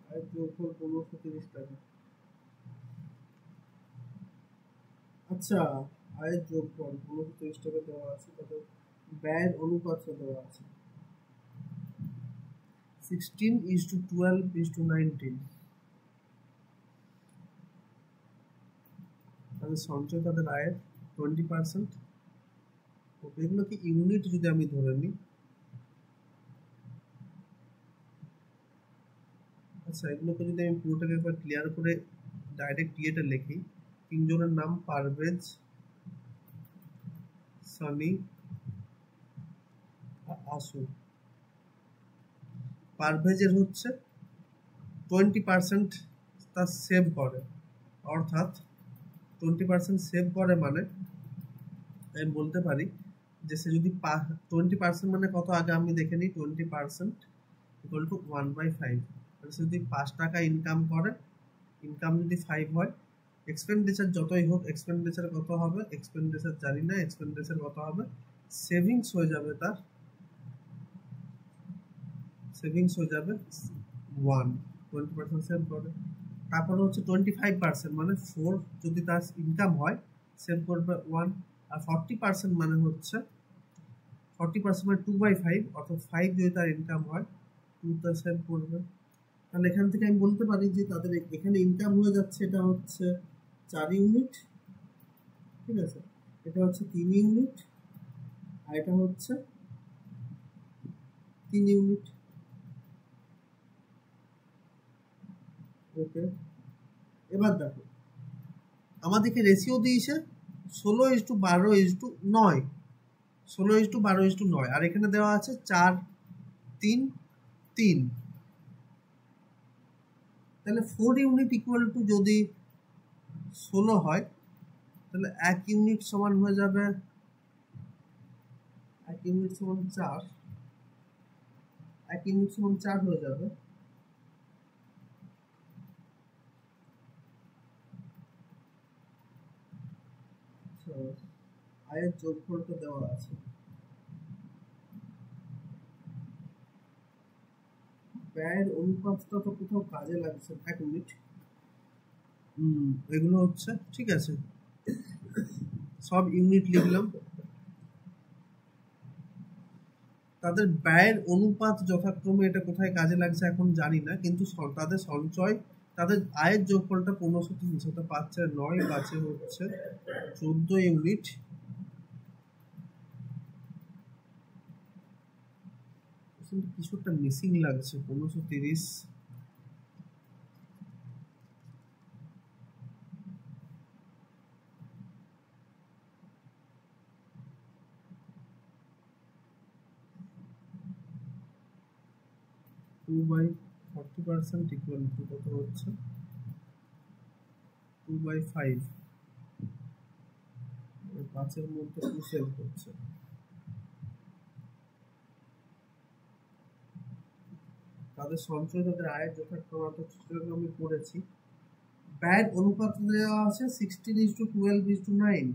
আয়ের যোগফল 1530 টাকা। আচ্ছা, আয়ের যোগফল 1530 টাকা দেওয়া আছে, তাদের ব্যয়ের অনুপাতটা দেওয়া আছে 16:12:19। তাদের সঞ্চয়, তাদের আয়ের 20%। ওকে, এগুলোকে ইউনিট যদি আমি ধরে নিই, আচ্ছা এগুলোকে যদি আমি পুরোটাকে একবার ক্লিয়ার করে ডাইরেক্ট ইয়েটা লিখি, তিনজনের নাম পারভেজ, সানি, আসুন। পারভেজের হচ্ছে 20% তার সেভ করে, অর্থাৎ 20% সেভ করে মানে আমি বলতে পারি যে সে যদি 20% মানে কত, আগে আমি দেখে নিই। 20% ইকুয়াল টু 1/5, মানে সে যদি 5 টাকা ইনকাম করে, ইনকাম যদি 5 হয়, এক্সপেন্ডিচার যতই হোক, এক্সপেন্ডিচার কত হবে, এক্সপেন্ডিচার জানি না, এক্সপেন্ডিচার কত হবে, সেভিংস হয়ে যাবে তার, সেভিংস হয়ে যাবে 1, 20% সেভ করে। তারপরে হচ্ছে 25% মানে 4 যদি তার ইনকাম হয়, সেভ করবে 1। আর 40% মানে হচ্ছে 40% মানে 2/5, অর্থাৎ 5 যদি তার ইনকাম হয়, 2 তার সেভ করবে। তাহলে এখান থেকে আমি বলতে পারি যে তাদের এখানে ইনকাম হয়ে যাচ্ছে, এটা হচ্ছে 4 ইউনিট, ঠিক আছে, এটা হচ্ছে 3 ইউনিট, আর এটা হচ্ছে 3 ইউনিট। ওকে, এবার দেখো আমাদেরকে রেশিও দিয়েছে 16:12:9, 16:12:9, আর এখানে দেওয়া আছে 4, 3, 3। তাহলে 4 ইউনিট ইকুয়াল টু যদি 16 হয়, তাহলে 1 ইউনিট সমান হয়ে যাবে, 1 ইউনিট সমান 4, 1 ইউনিট সমান 4 হয়ে যাবে। আয়ের যোগফলটা দেওয়া আছে, ব্যয়ের অনুপাতটা তো কোথাও কাজে লাগছে, 1 মিনিট। এগুলো হচ্ছে, ঠিক আছে, সব ইউনিট লিখলাম। তাদের ব্যয়ের অনুপাত যথাক্রমে এটা কোথায় কাজে লাগছে এখন জানি না, কিন্তু তাদের সঞ্চয়, তাদের আয়ের যোগফলটা 1530, ওটা 5 আর 9, 5 হচ্ছে 14 ইউনিট। কিছু একটা মিসিং লাগছে, 1530, টু বাই 40% ইকুয়াল টু কত হচ্ছে, 2/5, 5 মধ্যে 2 সেভ করছে। তাদের সঞ্চয়, তাদের আয়ের যথাক্রমে আমি করেছি। ব্যয়ের অনুপাত দেওয়া আছে 16:12:9।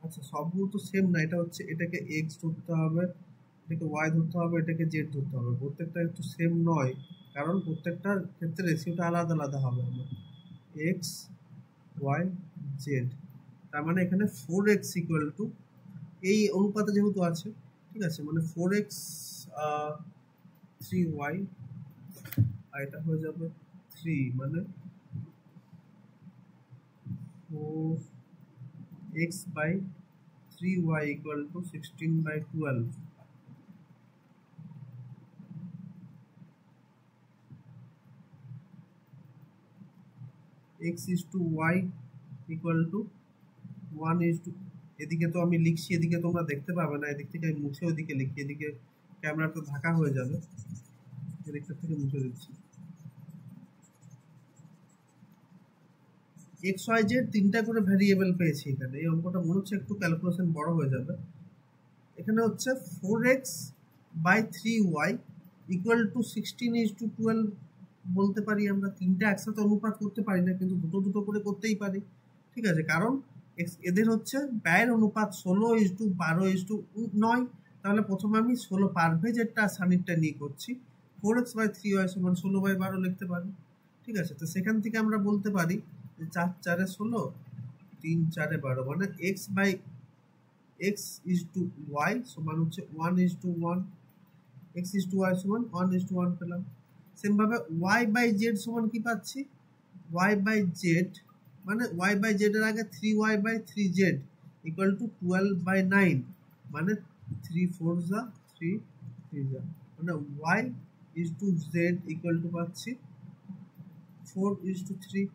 আচ্ছা, সবগুলো তো সেম না, এটা হচ্ছে, এটাকে এক্স ধরতে হবে, এটাকে ওয়াই ধরতে হবে, এটাকে জেড ধরতে হবে, প্রত্যেকটা একটু সেম নয়, কারণ প্রত্যেকটার ক্ষেত্রে রেশিওটা আলাদা আলাদা হবে আমার, এক্স ওয়াই জেড। তার মানে এখানে 4x ইকুয়াল টু, এই অনুপাতে যেহেতু আছে, ঠিক আছে, মানে 4x 3y, আর এটা হয়ে যাবে 3, মানে 4x by 3y equal to 16/12. x is to y equal to 1 is to, এদিকে তো আমি লিখছি, এদিকে তোমরা দেখতে পাবে না, এদিক থেকে আমি মুছে ওদিকে লিখি, এদিকে ক্যামেরাটা ঢাকা হয়ে যাবে, এদিকটা থেকে মুছে দিচ্ছি। এক্স ওয়াই জেড 3টা করে ভ্যারিয়েবল পেয়েছি এখানে, এই অঙ্কটা মনে হচ্ছে একটু ক্যালকুলেশন বড় হয়ে যাবে। এখানে হচ্ছে 4x by 3y equal to 16:12 বলতে পারি আমরা। 3টা একসাথে অনুপাত করতে পারি না, কিন্তু দুটো দুটো করে করতেই পারি, ঠিক আছে, কারণ এদের হচ্ছে ব্যয়ের অনুপাত 16:12:9। তাহলে প্রথমে আমি 16 পারভেজেরটা সানিরটা নিয়ে করছি, 4x by 3y সমান 16/12 লিখতে পারি, ঠিক আছে। তো সেখান থেকে আমরা বলতে পারি যে 4 4 16, 3 4 12, মানে x by x is to y সমান হচ্ছে 1:1, x is to y সমান 1:1 পেলাম। সেম ভাবে y by z সমান কি পাচ্ছি, y by z মানে y by z এর আগে 3y by 3z equal to 12/9, মানে 3 4 যা 3 3 যা, মানে y is to z equal to পাচ্ছি 4:3।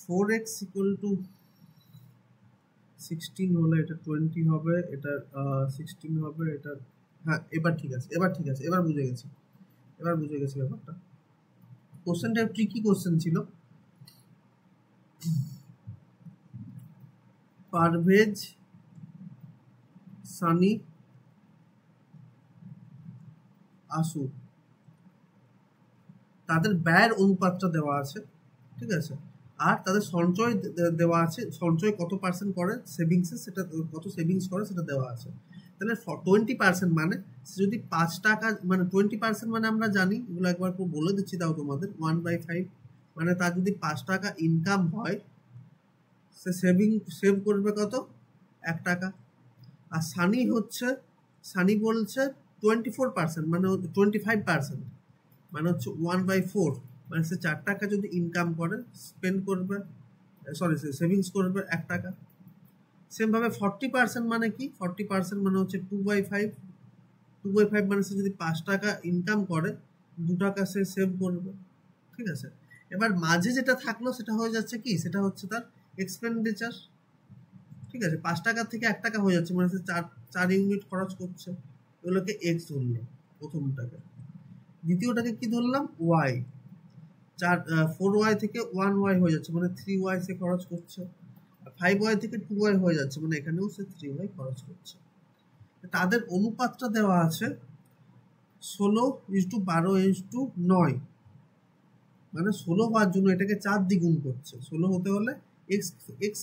4x ইকুয়াল টু 16 হলে এটা 20 হবে, এটা 16 হবে, এটা হ্যাঁ এবার ঠিক আছে, এবার বুঝে গেছি ব্যাপারটা। কোশ্চেনটা ট্রিকি কোশ্চেন ছিল। পারভেজ, সানি, আসু, তাদের ব্যয়ের অনুপাতটা দেওয়া আছে, ঠিক আছে, আর তাদের সঞ্চয় দেওয়া আছে, সঞ্চয় কত পার্সেন্ট করে সেভিংসে, সেটা কত সেভিংস করে সেটা দেওয়া আছে। তাহলে 20% মানে যদি 5 টাকা, মানে 20% মানে আমরা জানি, এগুলো একবার বলে দিচ্ছি, তাও তোমাদের 1/5 মানে তার যদি 5 টাকা ইনকাম হয়, সে সেভ করবে কত, 1 টাকা। আর সানি বলছে 24% মানে 25% মানে হচ্ছে 1/4 মানে সে 4 টাকা যদি ইনকাম করে স্পেন্ড করবে, সেভিংস করবে 1 টাকা। সেম ভাবে 40% মানে কি, 40% মানে হচ্ছে 2/5 মানে সে যদি 5 টাকা ইনকাম করে 2 টাকা সে সেভ করবে, ঠিক আছে। এবার মাঝে যেটা থাকলো সেটা হয়ে যাচ্ছে কি, সেটা হচ্ছে তার এক্সপেন্ডিচার, ঠিক আছে। 5 টাকা থেকে 1 টাকা হয়ে যাচ্ছে মানে সে 4 ইউনিট খরচ করছে, এগুলোকে এক্স ধরলাম প্রথমটাকে। দ্বিতীয়টাকে কি ধরলাম, ওয়াই। 4y থেকে 1y হয়ে যাচ্ছে মানে 3y সে খরচ করছে। 5y থেকে 2y হয়ে যাচ্ছে মানে এখানেও সে 3y খরচ করছে। তাদের অনুপাতটা দেওয়া আছে 16:12:9, মানে 16 হওয়ার জন্য এটাকে 4 দিয়ে গুণ করছে। 16 হতে হলে x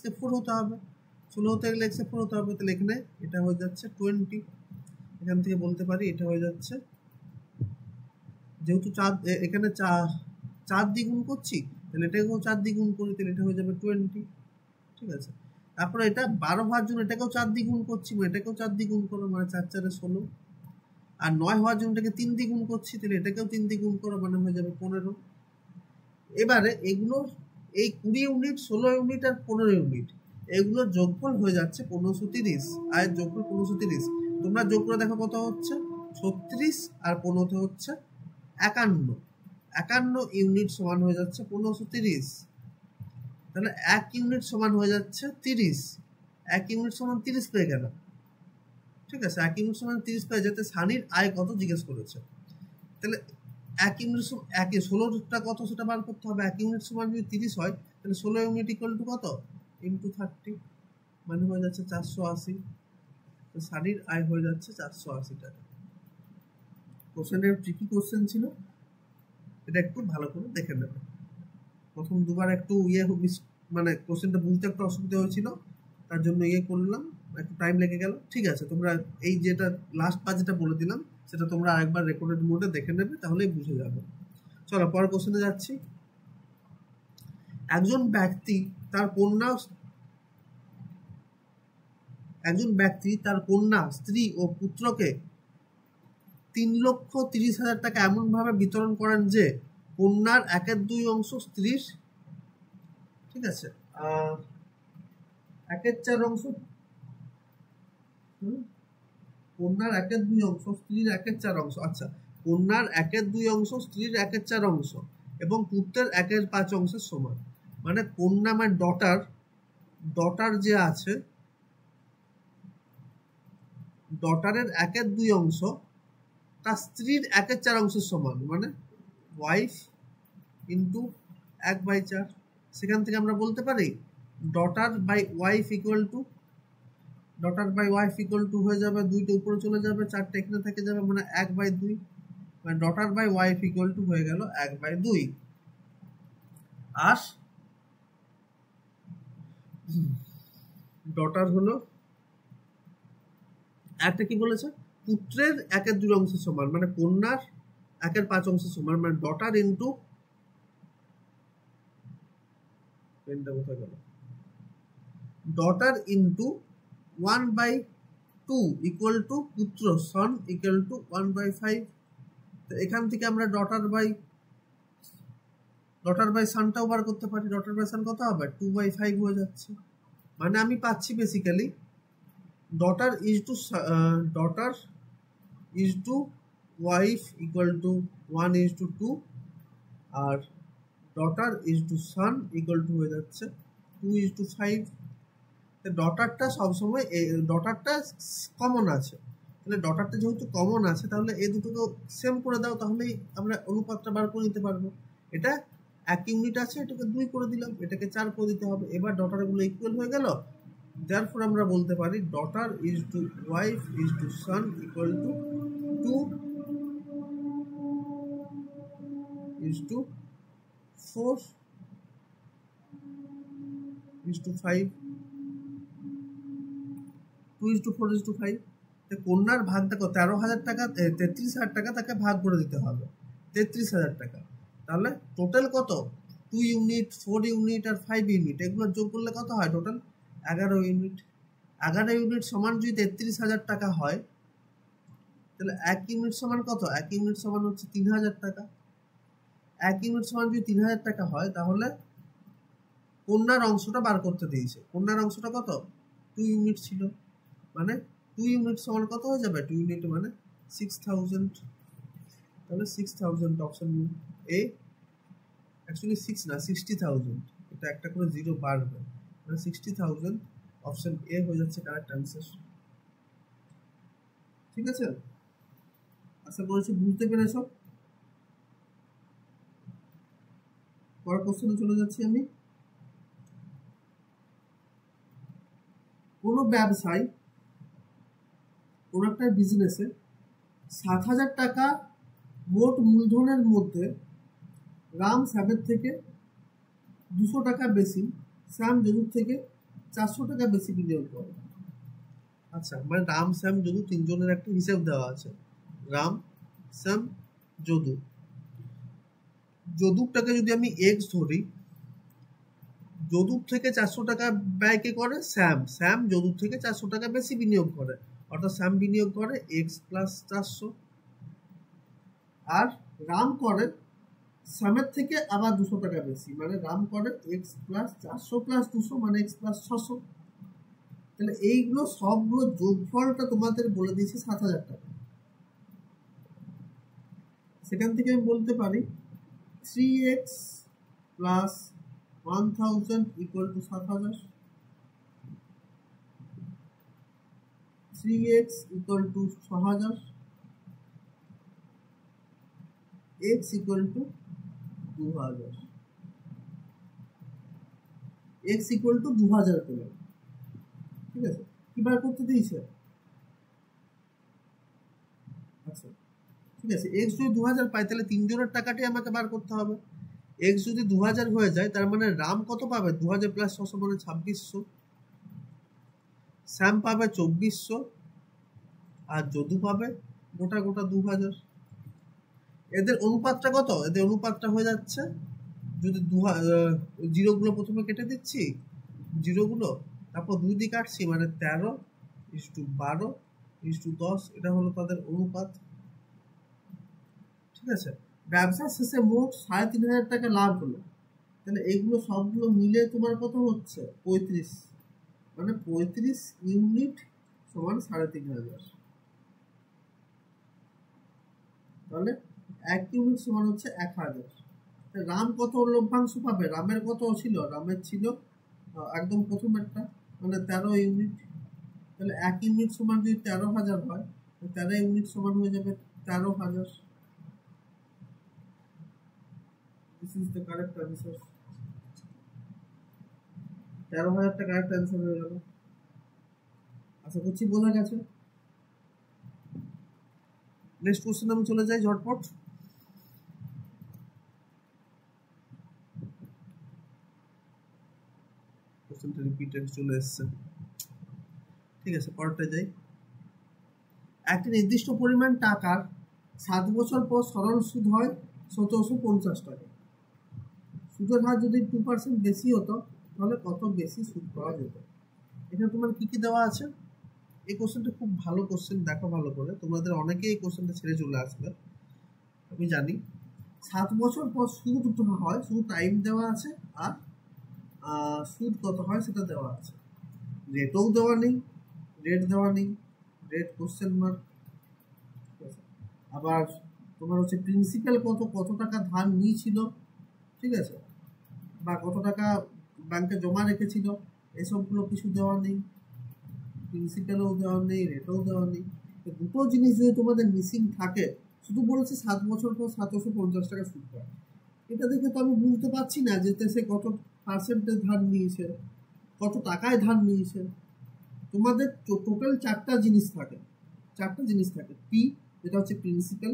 কে 4 হতে হবে, 16 হতে গেলে x কে 4 হতে হবে। তাহলে এখানে এটা হয়ে যাচ্ছে 20। এখান থেকে বলতে পারি এটা হয়ে যাচ্ছে, যেহেতু এখানে 4 দিয়ে গুণ করছি, তাহলে এটাকেও 4 দিয়ে গুণ করি, তাহলে এটা হয়ে যাবে 20, ঠিক আছে। তারপরে এটা 12 হওয়ার জন্য এটাকেও 4 দিয়ে গুণ করছি, মানে এটাকেও 4 দিয়ে গুণ করো, মানে 4 4 16। আর 9 হওয়ার জন্য এটাকে 3 দিয়ে গুণ করছি, তাহলে এটাকেও 3 দিয়ে গুণ করো, মানে হয়ে যাবে 15। এবারে এগুলো এই 20 ইউনিট, 16 ইউনিট আর 15 ইউনিট, এগুলোর যোগফল হয়ে যাচ্ছে 1530। আয়ের যোগফল 1530। তোমরা যোগ করে দেখো কত হচ্ছে, 36 আর 15 হচ্ছে 51। 51 ইউনিট সমান হয়ে যাচ্ছে 1530। তাহলে 1 ইউনিট সমান হয়ে যাচ্ছে 30। 1 ইউনিট সমান 30 পেয়ে গেল, ঠিক আছে। 1 ইউনিট সমান 30 পেয়ে যেতে সানির আয় কত জিজ্ঞেস করেছে। তাহলে 1 ইউনিট 16টা কত সেটা বার করতে হবে। 1 ইউনিট সমান যদি 30 হয়, তাহলে 16 ইউনিট ইকুয়াল টু কত, ইন্টু 30, মানে হয়ে যাচ্ছে 480। তো সানির আয় হয়ে যাচ্ছে 480 টাকা। কোশ্চেনটা ট্রিকি কোশ্চেন ছিল, এটা একটু ভালো করে দেখে নেবে। প্রথম দুবার একটু মানে কোশ্চেনটা বুঝতে একটু অসুবিধা হয়েছিল, তার জন্য করলাম, একটু টাইম লেগে গেল, ঠিক আছে। তোমরা এই যেটা লাস্ট পার্ট যেটা বলে দিলাম সেটা তোমরা আরেকবার রেকর্ডেড মোডে দেখে নেবে, তাহলেই বুঝে যাবে। চলো পরের কোশ্চেনে যাচ্ছি। একজন ব্যক্তি তার কন্যা, স্ত্রী ও পুত্রকে 3,30,000 টাকা এমন ভাবে বিতরণ করেন যে কন্যার 1/2 অংশ স্ত্রীর, ঠিক আছে, 1/4 অংশ কন্যার 1/2 অংশ স্ত্রীর 1/4 অংশ, আচ্ছা, কন্যার 1/2 অংশ স্ত্রীর 1/4 অংশ এবং পুত্রের 1/5 অংশের সমান। মানে কন্যা মানে ডটার যে আছে, ডটারের 1/2 অংশ তার স্ত্রীর 1/4 অংশের সমান, মানে ওয়াইফ ইন্টু 1/4। সেখান থেকে আমরা বলতে পারি daughter by wife equal to হয়ে যাবে, 2টা উপরে চলে যাবে, 4টা এখানে থেকে যাবে, মানে 1/2, মানে daughter by wife equal to হয়ে গেল 1/2। আর ডটার হলো একটা কি বলেছে, পুত্রের 1/2 অংশের সমান, মানে কন্যার 1/5 অংশের সমান, মানে daughter into daughter into 1/2 equal to পুত্র সন ইকুয়াল টু 1/5। এখান থেকে আমরা ডটার বাই সানটাও বার করতে পারি। ডটার বাই সান কত হবে, 2/5 হয়ে যাচ্ছে। মানে আমি পাচ্ছি basically daughter is to wife equal to 1:2, আর daughter is to son equal to হয়ে যাচ্ছে 2:5। ডটারটা সবসময় ডটারটা কমন আছে, তাহলে ডটারটা যেহেতু কমন আছে তাহলে এই দুটোকে সেম করে দাও, তাহলেই আমরা অনুপাতটা বার করে নিতে পারবো। এটা 1 ইউনিট আছে, এটাকে 2 করে দিলাম, এটাকে 4 করে দিতে হবে। এবার ডটারগুলো ইকুয়াল হয়ে গেল, therefore আমরা বলতে পারি daughter is to wife is to son equal to 2 is to 4 is to 5, 2 is to 4 is to 5। কন্যার ভাগটা কত? 13,000 টাকা, 33,000 টাকা তাকে ভাগ করে দিতে হবে, 33,000 টাকা। তাহলে টোটাল কত? 2 ইউনিট, 4 ইউনিট আর 5 ইউনিট, এগুলো যোগ করলে কত হয়? Total 11 unit. 11 ইউনিট সমান যদি 33,000 টাকা হয়, তাহলে 1 ইউনিট সমান কত? 1 ইউনিট সমান হচ্ছে 3,000 টাকা। 1 ইউনিট সমান যদি 3,000 টাকা হয়, তাহলে কন্যার অংশটা বার করতে দিয়েছে। কন্যার অংশটা কত? 2 ইউনিট ছিল, মানে 2 ইউনিট সমান কত হয়ে যাবে? 2 ইউনিট মানে 6,000। তাহলে 6,000 অপশন এ, অ্যাকচুয়ালি 6 না 60,000, এটা একটা করে জিরো বাড়বে, মানে 60,000 অপশন এ হয়ে যাচ্ছে কারেক্ট অ্যান্সার। ঠিক আছে, আশা করছি বুঝতে পেরেছ। পরের কোশ্চেনে চলে যাচ্ছি আমি। কোনো ব্যবসায়, কোনো একটা বিজনেসে 7,000 টাকা মোট মূলধনের মধ্যে রাম শ্যামের থেকে 200 টাকা বেশি, শ্যাম যদুর থেকে 400 টাকা বেশি বিনিয়োগ করে। আচ্ছা, মানে রাম শ্যাম যদু তিনজনের একটা হিসাব দেওয়া আছে। রাম, শ্যাম, যদু। যদুরটাকে যদি আমি এক্স ধরি, যদুর থেকে 400 টাকা ব্যয় কে করে? শ্যাম। শ্যাম যদুর থেকে 400 টাকা বেশি বিনিয়োগ করে, অর্থাৎ শ্যাম বিনিয়োগ করে এক্স প্লাস 400, আর রাম করে শ্যামের থেকে আবার 200 টাকা বেশি, মানে রাম করে এক্স প্লাস 400 প্লাস 200 মানে এক্স প্লাস 600। তাহলে এইগুলো সবগুলো যোগফলটা তোমাদের বলে দিয়েছি 7,000 টাকা। সেখান থেকে আমি বলতে পারি 3x plus 1,000 equal to 7,000, 3x equal to 6,000, x equal to 2,000, x equal to 2,000 পেলাম। ঠিক আছে, কি বার করতে দিয়েছে? আচ্ছা ঠিক আছে, x যদি 2,000 পাই তাহলে তিনজনের টাকাটাই আমাকে বার করতে হবে। x যদি 2,000 হয়ে যায়, তার মানে রাম কত পাবে? 2,000 প্লাস 600 মানে 2,600, শ্যাম পাবে 2,400, আর যদু পাবে গোটা 2,000। এদের অনুপাতটা কত? এদের অনুপাতটা হয়ে যাচ্ছে, যদি জিরোগুলো প্রথমে কেটে দিচ্ছি, জিরোগুলো, তারপর 2 দিয়ে কাটছি, মানে 13:12:10, এটা হলো তাদের অনুপাত। ঠিক আছে, ব্যবসার শেষে মোট 3,500 টাকা লাভ হলো, তাহলে এইগুলো সবগুলো মিলে তোমার কত হচ্ছে? 35, মানে 35 ইউনিট সমান 3,500। তাহলে 1 ইউনিট সমান হচ্ছে 1,000। রাম কত লভ্যাংশ পাবে? রামের কত ছিল? রামের ছিল একদম প্রথমেরটা, মানে 13 ইউনিট। তাহলে 1 ইউনিট সমান যদি 13,000 হয়, 13 ইউনিট সমান হয়ে যাবে 13,000। This is the correct answer. 13,000 টা কারেক্ট অ্যান্সার হয়ে গেল। আশা করছি বোঝা গেছে। নেক্সট কোশ্চেন আমি চলে যাই ঝটপট। কোশ্চেনটা রিপিটেড চলে এসছে। ঠিক আছে, পরেরটা যাই। একটি নির্দিষ্ট পরিমাণ টাকার 7 বছর পর সরল সুদ হয় 1,750 টাকা। সুদের হার যদি 2% বেশি হতো, তাহলে কত বেশি সুদ পাওয়া যেত? এখানে তোমার কি কি দেওয়া আছে? এই কোশ্চেনটা খুব ভালো কোশ্চেন, দেখো ভালো করে, তোমাদের অনেকেই এই কোশ্চেনটা ছেড়ে চলে আসবে, আমি জানি। 7 বছর পর সুদ হয়, শুধু টাইম দেওয়া আছে, আর সুদ কত হয় সেটা দেওয়া আছে। রেটও দেওয়া নেই, রেট দেওয়া নেই, রেট কোশ্চেন মার্ক। আবার তোমার হচ্ছে প্রিন্সিপাল কত টাকা ধার নিয়েছিল, ঠিক আছে, বা কত টাকা ব্যাংকে জমা রেখেছিল, এসবগুলো কিছু দেওয়া নেই, প্রিন্সিপালও দেওয়া নেই, রেটও দেওয়া নেই। তো দুটো জিনিস যদি তোমাদের মিসিং থাকে, শুধু বলেছে 7 বছর পর 750 টাকা সুদ পায়, এটা দেখে তো আমি বুঝতে পারছি না যে সে কত পার্সেন্টেজ ধার নিয়েছে, কত টাকায় ধার নিয়েছে। তোমাদের টোটাল চারটা জিনিস থাকে, পি যেটা হচ্ছে প্রিন্সিপাল,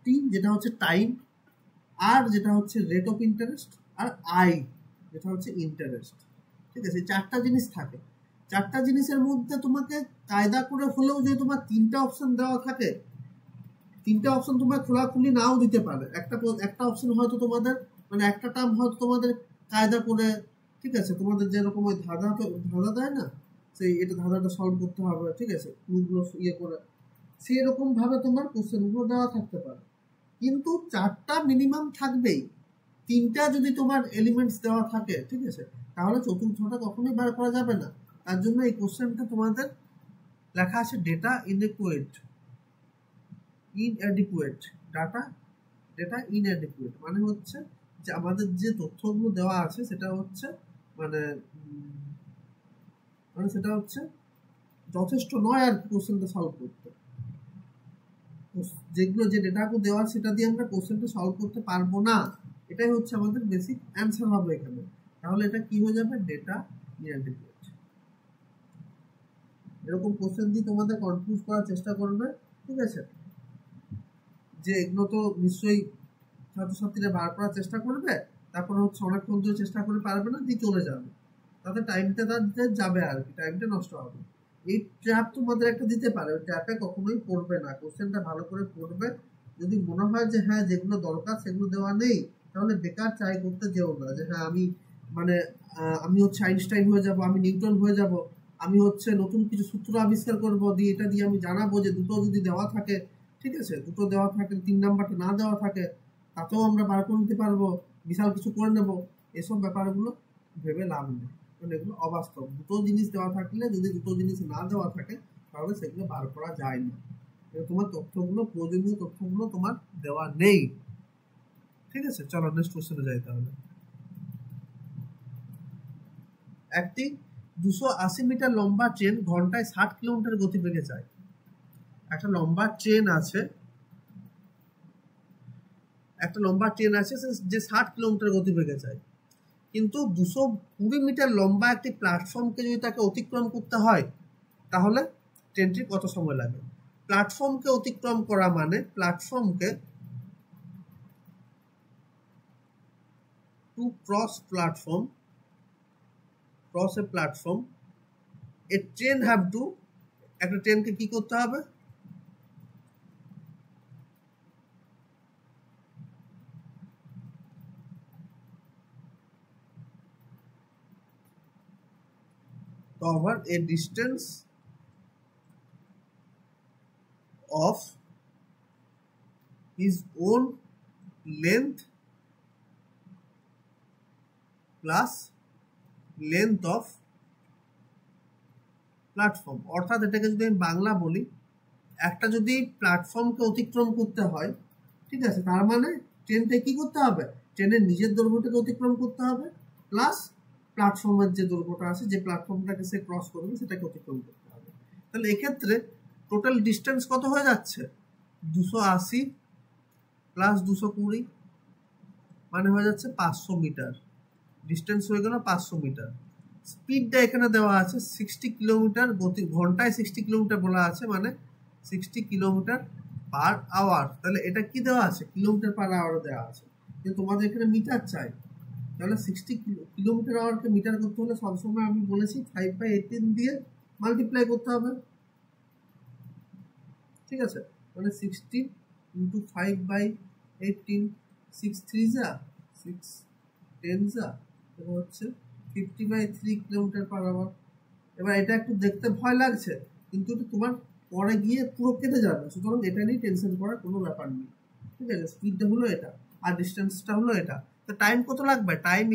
টি যেটা হচ্ছে টাইম, আর যেটা হচ্ছে রেট অফ ইন্টারেস্ট, আর আই যেটা হচ্ছে ইন্টারেস্ট। ঠিক আছে, চারটা জিনিস থাকে। চারটা জিনিসের মধ্যে তোমাকে কায়দা করে হলেও যদি তোমার তিনটা অপশন দেওয়া থাকে, তিনটা অপশন তোমার খোলাখুলি নাও দিতে পারে। একটা অপশন হয়তো তোমাদের মানে একটা টার্ম হয়তো তোমাদের কায়দা করে, ঠিক আছে, তোমাদের যেরকম ওই ধাঁধা দেয় না, সেই এটা ধাঁধাটা সলভ করতে হবে, ঠিক আছে, ক্লুগুলো ইয়ে করে, সেই রকম ভাবে তোমার কোশ্চেনগুলো দেওয়া থাকতে পারে। কিন্তু চারটা মিনিমাম থাকবেই। তিনটা যদি তোমার এলিমেন্টস দেওয়া থাকে, ঠিক আছে, তাহলে চতুর্থটা কখনোই বার করা যাবে না। তার জন্য এই কোশ্চেনটা তোমাদের লেখা আছে ডেটা ইনঅ্যাডিকুয়েট ডেটা ইনঅ্যাডিকুয়েট, মানে হচ্ছে যে আমাদের যে তথ্যগুলো দেওয়া আছে সেটা হচ্ছে মানে সেটা হচ্ছে যথেষ্ট নয় আর কোশ্চেনটা সলভ করতে। যেগুলো যে ডেটাগুলো দেওয়া সেটা দিয়ে আমরা কোশ্চেনটা সলভ করতে পারবো না, এটাই হচ্ছে আমাদের বেসিক অ্যান্সার হবে এখানে। তাহলে এটা কি হয়ে যাবে, ডেটা ইনঅ্যাডিকুয়েট। এরকম কোশ্চেন দিয়ে তোমাদের কনফিউজ করার চেষ্টা করবে, ঠিক আছে, যে এগুলো তো নিশ্চয়ই ছাত্রছাত্রীরা বার করার চেষ্টা করবে, তারপর হচ্ছে অনেকক্ষণ ধরে চেষ্টা করে পারবে না, দিয়ে চলে যাবে, তাতে টাইমটা তাদের যাবে আর কি, টাইমটা নষ্ট হবে। এই ট্র্যাপ তোমাদের একটা দিতে পারে, ওই ট্র্যাপে কখনোই পড়বে না, কোশ্চেনটা ভালো করে পড়বে। যদি মনে হয় যে হ্যাঁ যেগুলো দরকার সেগুলো দেওয়া নেই, তাহলে বেকার ট্রাই করতে যেও না যে হ্যাঁ আমি হচ্ছে আইনস্টাইন হয়ে যাব, আমি নিউটন হয়ে যাব, আমি হচ্ছে নতুন কিছু সূত্র আবিষ্কার করব, দিয়ে এটা দিয়ে আমি জানাবো যে দুটো যদি দেওয়া থাকে, ঠিক আছে, দুটো দেওয়া থাকে, 3 নাম্বারটা না দেওয়া থাকে, তাতেও আমরা বার করে নিতে পারবো, বিশাল কিছু করে নেব। এসব ব্যাপারগুলো ভেবে লাভ নেই, কারণ এগুলো অবাস্তব। দুটো জিনিস দেওয়া থাকলে, যদি দুটো জিনিস না দেওয়া থাকে, তাহলে সেগুলো বার করা যায় না। তোমার তথ্যগুলো, প্রয়োজনীয় তথ্যগুলো তোমার দেওয়া নেই। ঠিক আছে, চলো নেক্সট কোশ্চেনে যাই। তাহলে একটি 280 মিটার লম্বা ট্রেন ঘন্টায় 60 কিলোমিটার গতিবেগে যায়। একটা লম্বা ট্রেন আছে যে 60 কিলোমিটার গতিবেগে যায়, কিন্তু 220 মিটার লম্বা একটি প্ল্যাটফর্মকে যদি তাকে অতিক্রম করতে হয়, তাহলে ট্রেনটির কত সময় লাগে? প্ল্যাটফর্মকে অতিক্রম করা মানে প্ল্যাটফর্মকে to cross a platform, a train have to, একটা ট্রেনকে কি করতে হবে? cover a distance of his own length plus length of platform. অর্থাৎ এটাকে যদি আমি বাংলা বলি, একটা যদি প্ল্যাটফর্মকে অতিক্রম করতে হয়, ঠিক আছে, তার মানে ট্রেনটা কি করতে হবে? ট্রেনের নিজের দৈর্ঘ্যটাকে অতিক্রম করতে হবে, প্লাস প্ল্যাটফর্মের যে দৈর্ঘ্যটা আছে, যে প্ল্যাটফর্মটাকে সে ক্রস করবে সেটাকে অতিক্রম করতে হবে। তাহলে এক্ষেত্রে টোটাল ডিস্টেন্স কত হয়ে যাচ্ছে? 280 প্লাস 220 মানে হয়ে যাচ্ছে 500 মিটার। ডিস্টেন্স হয়ে গেল 500 মিটার। স্পিডটা এখানে দেওয়া আছে 60 কিলোমিটার, ঘন্টায় 60 কিলোমিটার বলা আছে, মানে 60 কিলোমিটার পার আওয়ার। তাহলে এটা কি দেওয়া আছে? কিলোমিটার পার আওয়ার দেওয়া আছে, কিন্তু তোমাদের এখানে মিটার চাই। তাহলে 60 কিলোমিটার আওয়ারকে মিটার করতে হলে সবসময় আমি বলেছি 5/18 দিয়ে মাল্টিপ্লাই করতে হবে, ঠিক আছে। মানে 60 ইন্টু 5/18, 6 3 যা 6 10 যা, এটা হচ্ছে 50/3 কিলোমিটার পার আওয়ার। এবার এটা একটু দেখতে ভয় লাগছে, কিন্তু এটা তোমার পরে গিয়ে পুরো কেটে যাবে, সুতরাং এটা নিয়ে টেনশন করার কোনো ব্যাপার নেই, ঠিক আছে। স্পিডটা হলো এটা আর ডিস্টেন্সটা হলো এটা। তো টাইম কত লাগবে? Time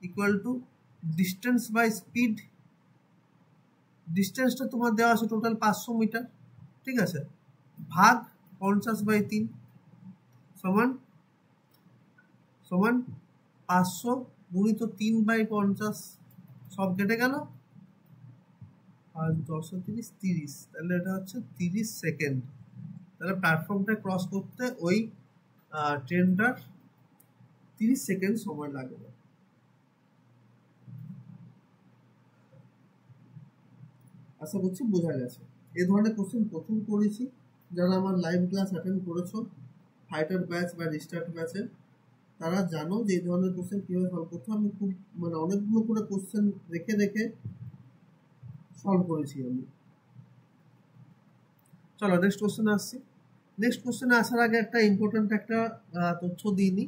equal to distance by speed. ডিস্টেন্সটা তোমার দেওয়া আছে টোটাল 500 মিটার, ঠিক আছে, ভাগ 50/3 সমান সমান 500 গুণিত 3/50, সব কেটে গেল, আর 10 30 30, তাহলে এটা হচ্ছে 30 সেকেন্ড। তাহলে প্ল্যাটফর্মটা ক্রস করতে ওই ট্রেনটার 30 সেকেন্ড সময় লাগবে। আশা করছি বোঝা গেছে। এই ধরনের কোশ্চেন প্রথম করেছি, যারা আমার লাইভ ক্লাস অ্যাটেন্ড করেছো ফাইটার ব্যাচ বা রিস্টার্ট ব্যাচে, তারা জানো যে এই ধরনের কোশ্চেন কীভাবে সলভ করতে হয়। আমি খুব অনেকগুলো করে কোশ্চেন রেখে রেখে সলভ করেছি আমি। চলো নেক্সট কোশ্চেনে আসছি। নেক্সট কোশ্চেনে আসার আগে একটা ইম্পর্টেন্ট একটা তথ্য দিইনি,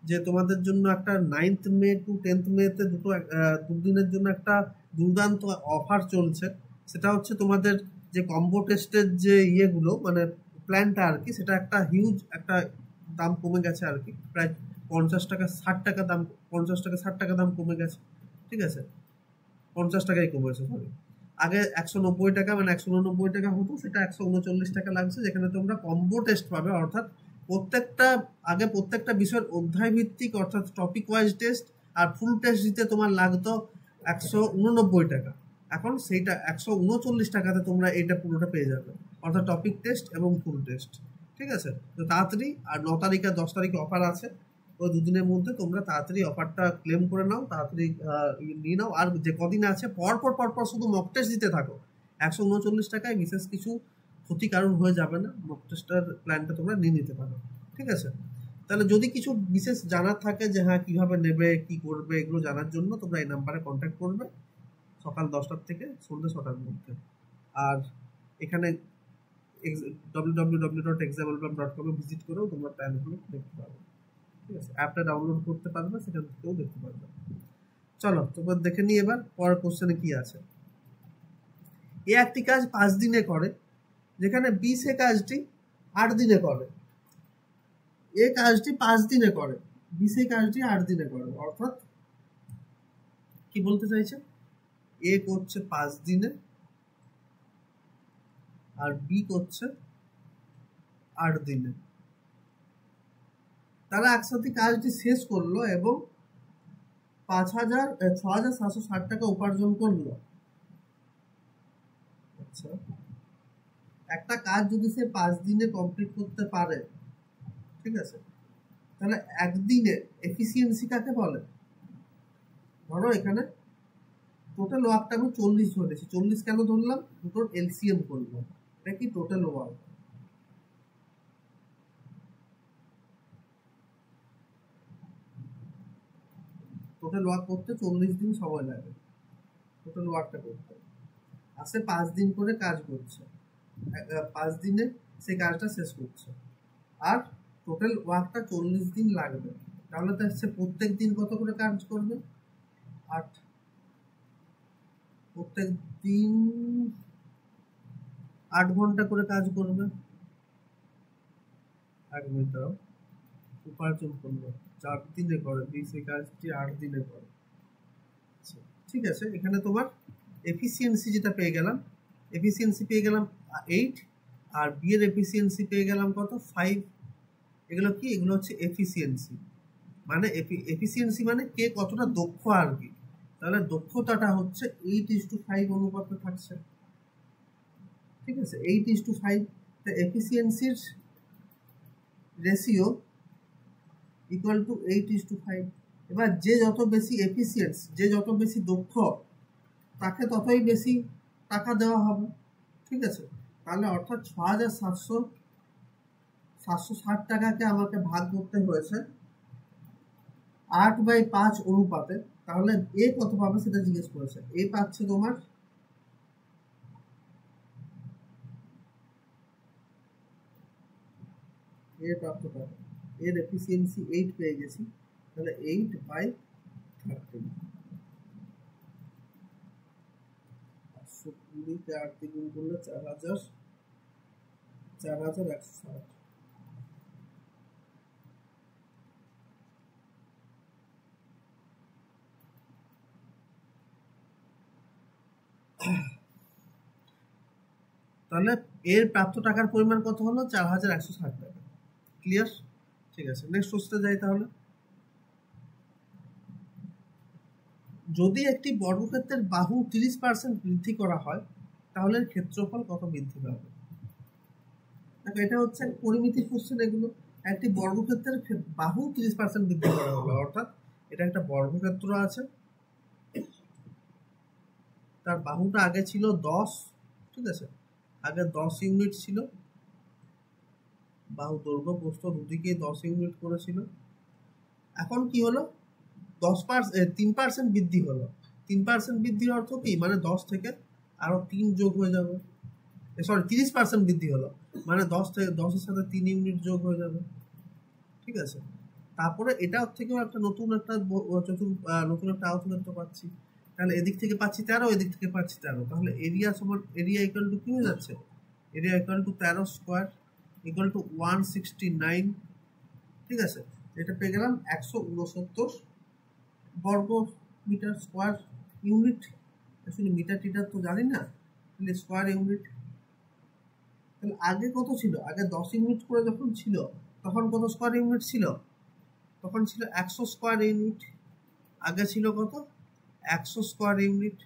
যে তোমাদের জন্য একটা 9th মে টু 10th মেতে দুদিনের জন্য একটা দুর্দান্ত অফার চলছে। সেটা হচ্ছে তোমাদের যে কম্বো টেস্টের যে ইয়েগুলো প্ল্যানটা আর কি, সেটা একটা হিউজ একটা দাম কমে গেছে আর কি, প্রায় 50 টাকা 60 টাকা দাম, 50 টাকা 60 টাকা দাম কমে গেছে। ঠিক আছে, 50 টাকাই কমেছে, সরি। আগে 190 টাকা 189 টাকা হতো, সেটা 139 টাকা লাগছে, যেখানে তোমরা কম্বো টেস্ট পাবে, অর্থাৎ প্রত্যেকটা বিষয়ের অধ্যায় ভিত্তিক অর্থাৎ টপিক ওয়াইজ টেস্ট, আর ফুল টেস্ট দিতে তোমার লাগতো 189 টাকা। এখন সেইটা 139 টাকাতে তোমরা এটা পুরোটা পেয়ে যাবে, অর্থাৎ টপিক টেস্ট এবং ফুল টেস্ট। ঠিক আছে, তো তাড়াতাড়ি, আর 9 তারিখ আর 10 তারিখে অফার আছে, ওই দুদিনের মধ্যে তোমরা তাড়াতাড়ি অফারটা ক্লেম করে নাও, তাড়াতাড়ি নিয়ে নাও। আর যে কদিন আছে পরপর শুধু মক টেস্ট দিতে থাকো। 139 টাকায় বিশেষ কিছু ক্ষতিকারণ হয়ে যাবে না, মক টেস্টের প্ল্যানটা তোমরা নিয়ে নিতে পারো। ঠিক আছে, তাহলে যদি কিছু বিশেষ জানার থাকে যে হ্যাঁ কীভাবে নেবে, কি করবে, এগুলো জানার জন্য তোমরা এই নাম্বারে কন্ট্যাক্ট করবে সকাল 10টার থেকে সন্ধ্যে 6টার মধ্যে। আর এখানে www.examalbum.com ভিজিট করেও তোমরা প্ল্যানগুলো দেখতে পারবে। ঠিক আছে, অ্যাপটা ডাউনলোড করতে পারবে, সেখান থেকেও দেখতে পারবে। চলো তোমরা দেখে নিই এবার পরের কোশ্চেনে কি আছে। এ একটি কাজ 5 দিনে করে, যেখানে বি সে কাজটি 8 দিনে করে। এ কাজটি 5 দিনে করে, বি সে কাজটি 8 দিনে করে, অর্থাৎ কি বলতে চাইছে, এ করছে 5 দিনে আর বি করছে 8 দিনে। তারা একসাথে কাজটি শেষ করলো এবং 6,760 টাকা উপার্জন করলো। আচ্ছা, একটা কাজ যদি সে 5 দিনে কমপ্লিট করতে পারে, ঠিক আছে, তাহলে একদিনে এফিসিয়েন্সি কাকে বলে? ধরো এখানে টোটাল ওয়ার্কটা আমি 40 ধরেছি। 40 কেন ধরলাম? দুটোর এলসিএম করলাম, এটা কি টোটাল ওয়ার্ক। টোটাল ওয়ার্ক করতে 40 দিন সময় লাগে, টোটাল ওয়ার্কটা করতে। আর সে 5 দিন করে কাজ করছে, 5 দিনে সে কাজটা শেষ করছে, আর টোটাল ওয়ার্কটা 40 দিন লাগবে। তাহলে তো সে প্রত্যেক দিন কত করে কাজ করবে? 8, প্রত্যেক দিন 8 ঘন্টা করে কাজ করবে। 1 মিনিট উপার্জন করলো 4 দিনে করে, সেই কাজটি 8 দিনে করে। ঠিক আছে, এখানে তোমার এফিসিয়েন্সি যেটা পেয়ে গেলাম, এফিসিয়েন্সি পেয়ে গেলাম 8, আর বি এর এফিসিয়েন্সি পেয়ে গেলাম কত? 5। এগুলো কি? এগুলো হচ্ছে এফিসিয়েন্সি, এফিসিয়েন্সি মানে কে কতটা দক্ষ আর কি। তাহলে দক্ষতাটা হচ্ছে 8:5 অনুপাতে থাকছে। ঠিক আছে, 8:5। এফিসিয়েন্সির রেশিও ইকুয়াল টু 8:5। এবার যে যত বেশি এফিসিয়েন্স, যে যত বেশি দক্ষ, তাকে ততই বেশি টাকা দেওয়া হবে। ঠিক আছে, তাহলে অর্থাৎ 6,760 টাকাকে আমাকে ভাগ করতে হয়েছে 8/5 অনুপাতে। তাহলে এ কত পাবে সেটা জিজ্ঞেস করেছে। এ পাচ্ছে তোমার এর প্রাপ্ত টাকা, এর এফিসিয়েন্সি 8 পেয়ে গেছি, তাহলে 8/13। 20তে 8 দিয়ে গুণ করলে 4,160। তাহলে এর প্রাপ্ত টাকার পরিমাণ কত হলো? 4,160 টাকা। ক্লিয়ার? ঠিক আছে, নেক্সট কোশ্চেনে যাই তাহলে। যদি একটি বর্গক্ষেত্রের বাহু 30% বৃদ্ধি করা হয় তাহলে ক্ষেত্রফল কত বৃদ্ধি পাবে? এটা হচ্ছে পরিমিতির কোশ্চেন। এগুলো একটি বর্গক্ষেত্রের বাহু 30% বৃদ্ধি করা হলো, অর্থাৎ এটা একটা বর্গক্ষেত্র আছে, তার বাহুটা আগে ছিল 10, ঠিক আছে, আগে 10 ইউনিট ছিল, বাহু দৈর্ঘ্য প্রস্থ দুদিকে 10 ইউনিট করেছিল। এখন কি হলো, 3% বৃদ্ধি হলো। 3% বৃদ্ধির অর্থ কি, মানে 10 থেকে আরো 3 যোগ হয়ে যাবে, সরি 30% বৃদ্ধি হলো, মানে 10 থেকে 10-এর সাথে 3 ইউনিট যোগ হয়ে যাবে, ঠিক আছে। তারপরে এটা থেকেও একটা নতুন একটা আয়তক্ষেত্র পাচ্ছি, তাহলে এদিক থেকে পাচ্ছি 13, এদিক থেকে পাচ্ছি 13, তাহলে এরিয়া সমান এরিয়া ইকুয়াল টু কি হয়ে যাচ্ছে, area equal to 13 square equal to 169, ঠিক আছে। এটা পেয়ে গেলাম 169 বর্গ মিটার স্কোয়ার ইউনিট। আসলে মিটার টিটার তো জানি না, তাহলে স্কোয়ার ইউনিট। তাহলে আগে কত ছিল, আগে 10 ইউনিট করে যখন ছিল তখন কত স্কোয়ার ইউনিট ছিল, তখন ছিল 100 স্কোয়ার ইউনিট, আগে ছিল কত 100 স্কোয়ার ইউনিট।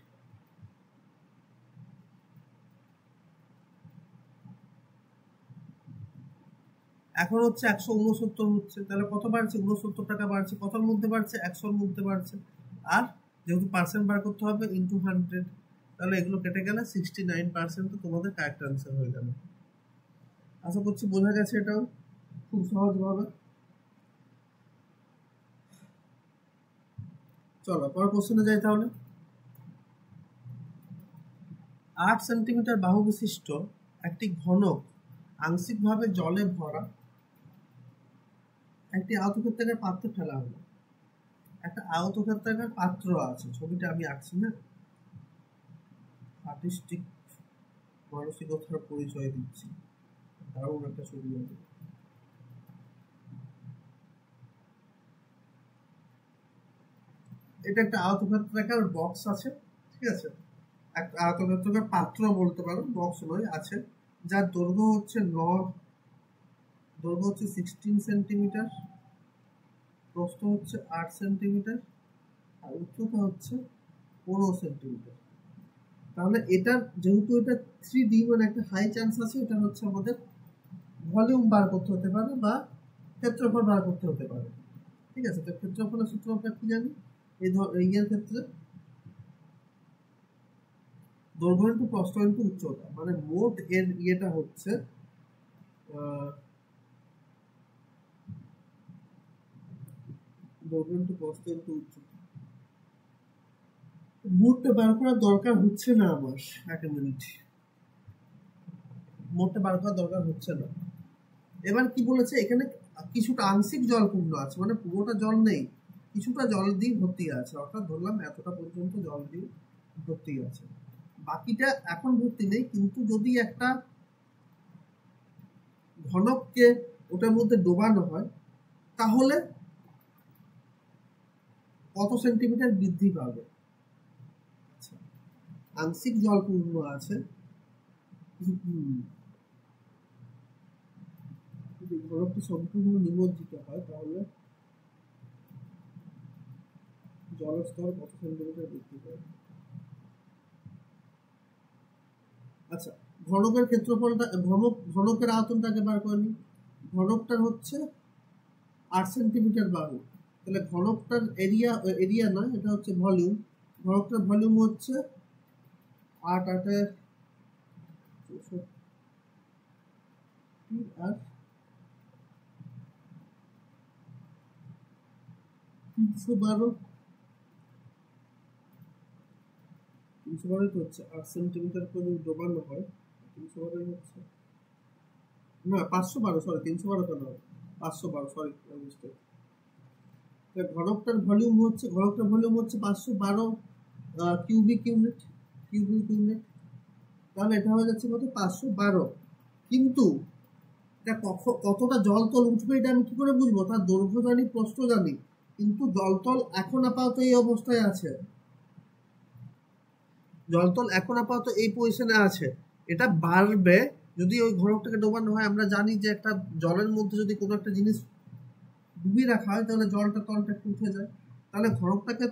এখন হচ্ছে 169 হচ্ছে, তাহলে কত বাড়ছে, 69 টাকা বাড়ছে, কতর মধ্যে বাড়ছে, 100-র মধ্যে বাড়ছে, আর যেহেতু পার্সেন্ট বার করতে হবে ইন্টু 100, তাহলে এগুলো কেটে গেলে 69% তোমাদের কারেক্ট আনসার হয়ে যাবে। আশা করছি বোঝা গেছে, এটাও খুব সহজভাবে। চলো পরের কোশ্চেনে যাই তাহলে। 8 সেন্টিমিটার বাহু বিশিষ্ট একটি ঘনক আংশিকভাবে জলে ভরা একটি আয়তক্ষেত্রাকার পাত্রে ফেলা হলো। একটা আয়তক্ষেত্রাকার পাত্র আছে, ছবিটা আমি আঁকছি না, আর্টিস্টিক মানসিকতার পরিচয় দিচ্ছি, দারুণ একটা ছবি আছে। এটা একটা আয়তক্ষেত্রাকার বক্স আছে, ঠিক আছে, একটা আয়তক্ষেত্রাকার পাত্র বলতে পারো, বক্স নয়, আছে, যার দৈর্ঘ্য হচ্ছে 16 সেন্টিমিটার, প্রস্থ হচ্ছে 8 সেন্টিমিটার, আর উচ্চতা হচ্ছে 15 সেন্টিমিটার। তাহলে এটা যেহেতু এটা 3D, মানে একটা হাই চান্স আছে এটা হচ্ছে আমাদের ভলিউম বার করতে হতে পারে বা ক্ষেত্রফল বার করতে হতে পারে, ঠিক আছে। তো ক্ষেত্রফলের সূত্র আমরা কি জানি, এই ক্ষেত্রে দৈর্ঘ্য ইন্টু প্রস্থ ইন্টু উচ্চতা, মানে মোট এর ইয়েটা হচ্ছে দৈর্ঘ্য ইন্টু প্রস্থ ইন্টু উচ্চতা। মোটটা বার করার দরকার হচ্ছে না আমার, এক মিনিট, মোটটা বার করার দরকার হচ্ছে না। এবার কি বলেছে, এখানে কিছুটা আংশিক জল পূর্ণ আছে, মানে পুরোটা জল নেই, কিছুটা জল দিয়ে ভর্তি আছে, অর্থাৎ ধরলাম এতটা পর্যন্ত জল দিয়ে ভর্তি আছে, বাকিটা এখন ভর্তি নেই। কিন্তু যদি একটা ঘনককে ওটার মধ্যে ডোবানো হয় তাহলে কত সেন্টিমিটার বৃদ্ধি পাবে? আংশিক জল পূর্ণ আছে, যদি ঘনকটি সম্পূর্ণ নিমজ্জিত হয় তাহলে জলের স্তর কত সেন্টিমিটার বৃদ্ধি পাবে? আচ্ছা, ঘনকের ক্ষেত্রফলটা, ঘনকের আয়তনটাকে বার করে নিই। ঘনকটার হচ্ছে 8 সেন্টিমিটার বাহু, তাহলে ঘনকটার এরিয়া নয়, এটা হচ্ছে ভলিউম। ঘনকটার ভলিউম হচ্ছে 8 8 আর 312, 312 তো হচ্ছে 8 সেন্টিমিটার করে যদি ডোবানো হয়, 312 হচ্ছে না 512, সরি 312 কেন, 512, সরি মিস্টেক। ঘনকটার ভলিউম হচ্ছে 512 কিউবিক ইউনিট, তাহলে এটা হয়ে যাচ্ছে কত, 512। কিন্তু এটা কতটা জলতল উঠবে এটা আমি কি করে বুঝবো, তার দৈর্ঘ্য জানি, প্রস্থ জানি, কিন্তু জলতল এখন আপাতত এই অবস্থায় আছে, জলতল এখন আপাতত এই পজিশনে আছে, এটা বাড়বে যদি ওই ঘনকটাকে ডোবানো হয়। আমরা জানি যে একটা জলের মধ্যে যদি কোনো একটা জিনিস ডুবিয়ে রাখা হয় তাহলে জলটা তলটা একটু উঠে যায়, তাহলে ঘনকটাকে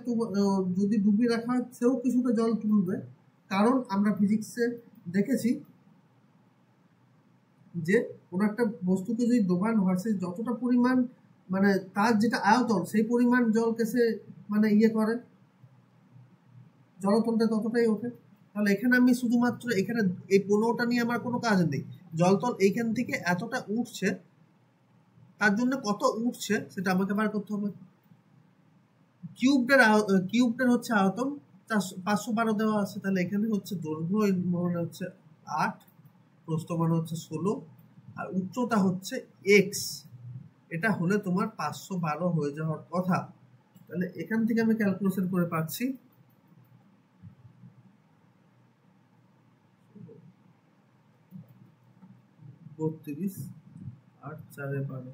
যদি ডুবিয়ে রাখা হয় সেও কিছুটা জল তুলবে, কারণ আমরা ফিজিক্সে দেখেছি যে কোনো একটা বস্তুকে যদি ডোবানো হয় সে যতটা পরিমাণ মানে তার যেটা আয়তন সেই পরিমাণ জলকে সে মানে করে জলতলটা ততটাই ওঠে। তাহলে এখানে আমি শুধুমাত্র এখানে এই 15টা নিয়ে আমার কোনো কাজ নেই, জলতল এইখান থেকে এতটা উঠছে, তার জন্য কত উঠছে সেটা আমাকে বার করতে হবে। কিউবটার হচ্ছে আয়তন 512 দেওয়া আছে, তাহলে এখানে হচ্ছে দৈর্ঘ্য মানে হচ্ছে 8, প্রস্থ মানে হচ্ছে 16, আর উচ্চতা হচ্ছে x। এটা হলে তোমার 512 হয়ে যাওয়ার কথা। তাহলে এখান থেকে আমি ক্যালকুলেশন করে পাচ্ছি 32 আর 4 12,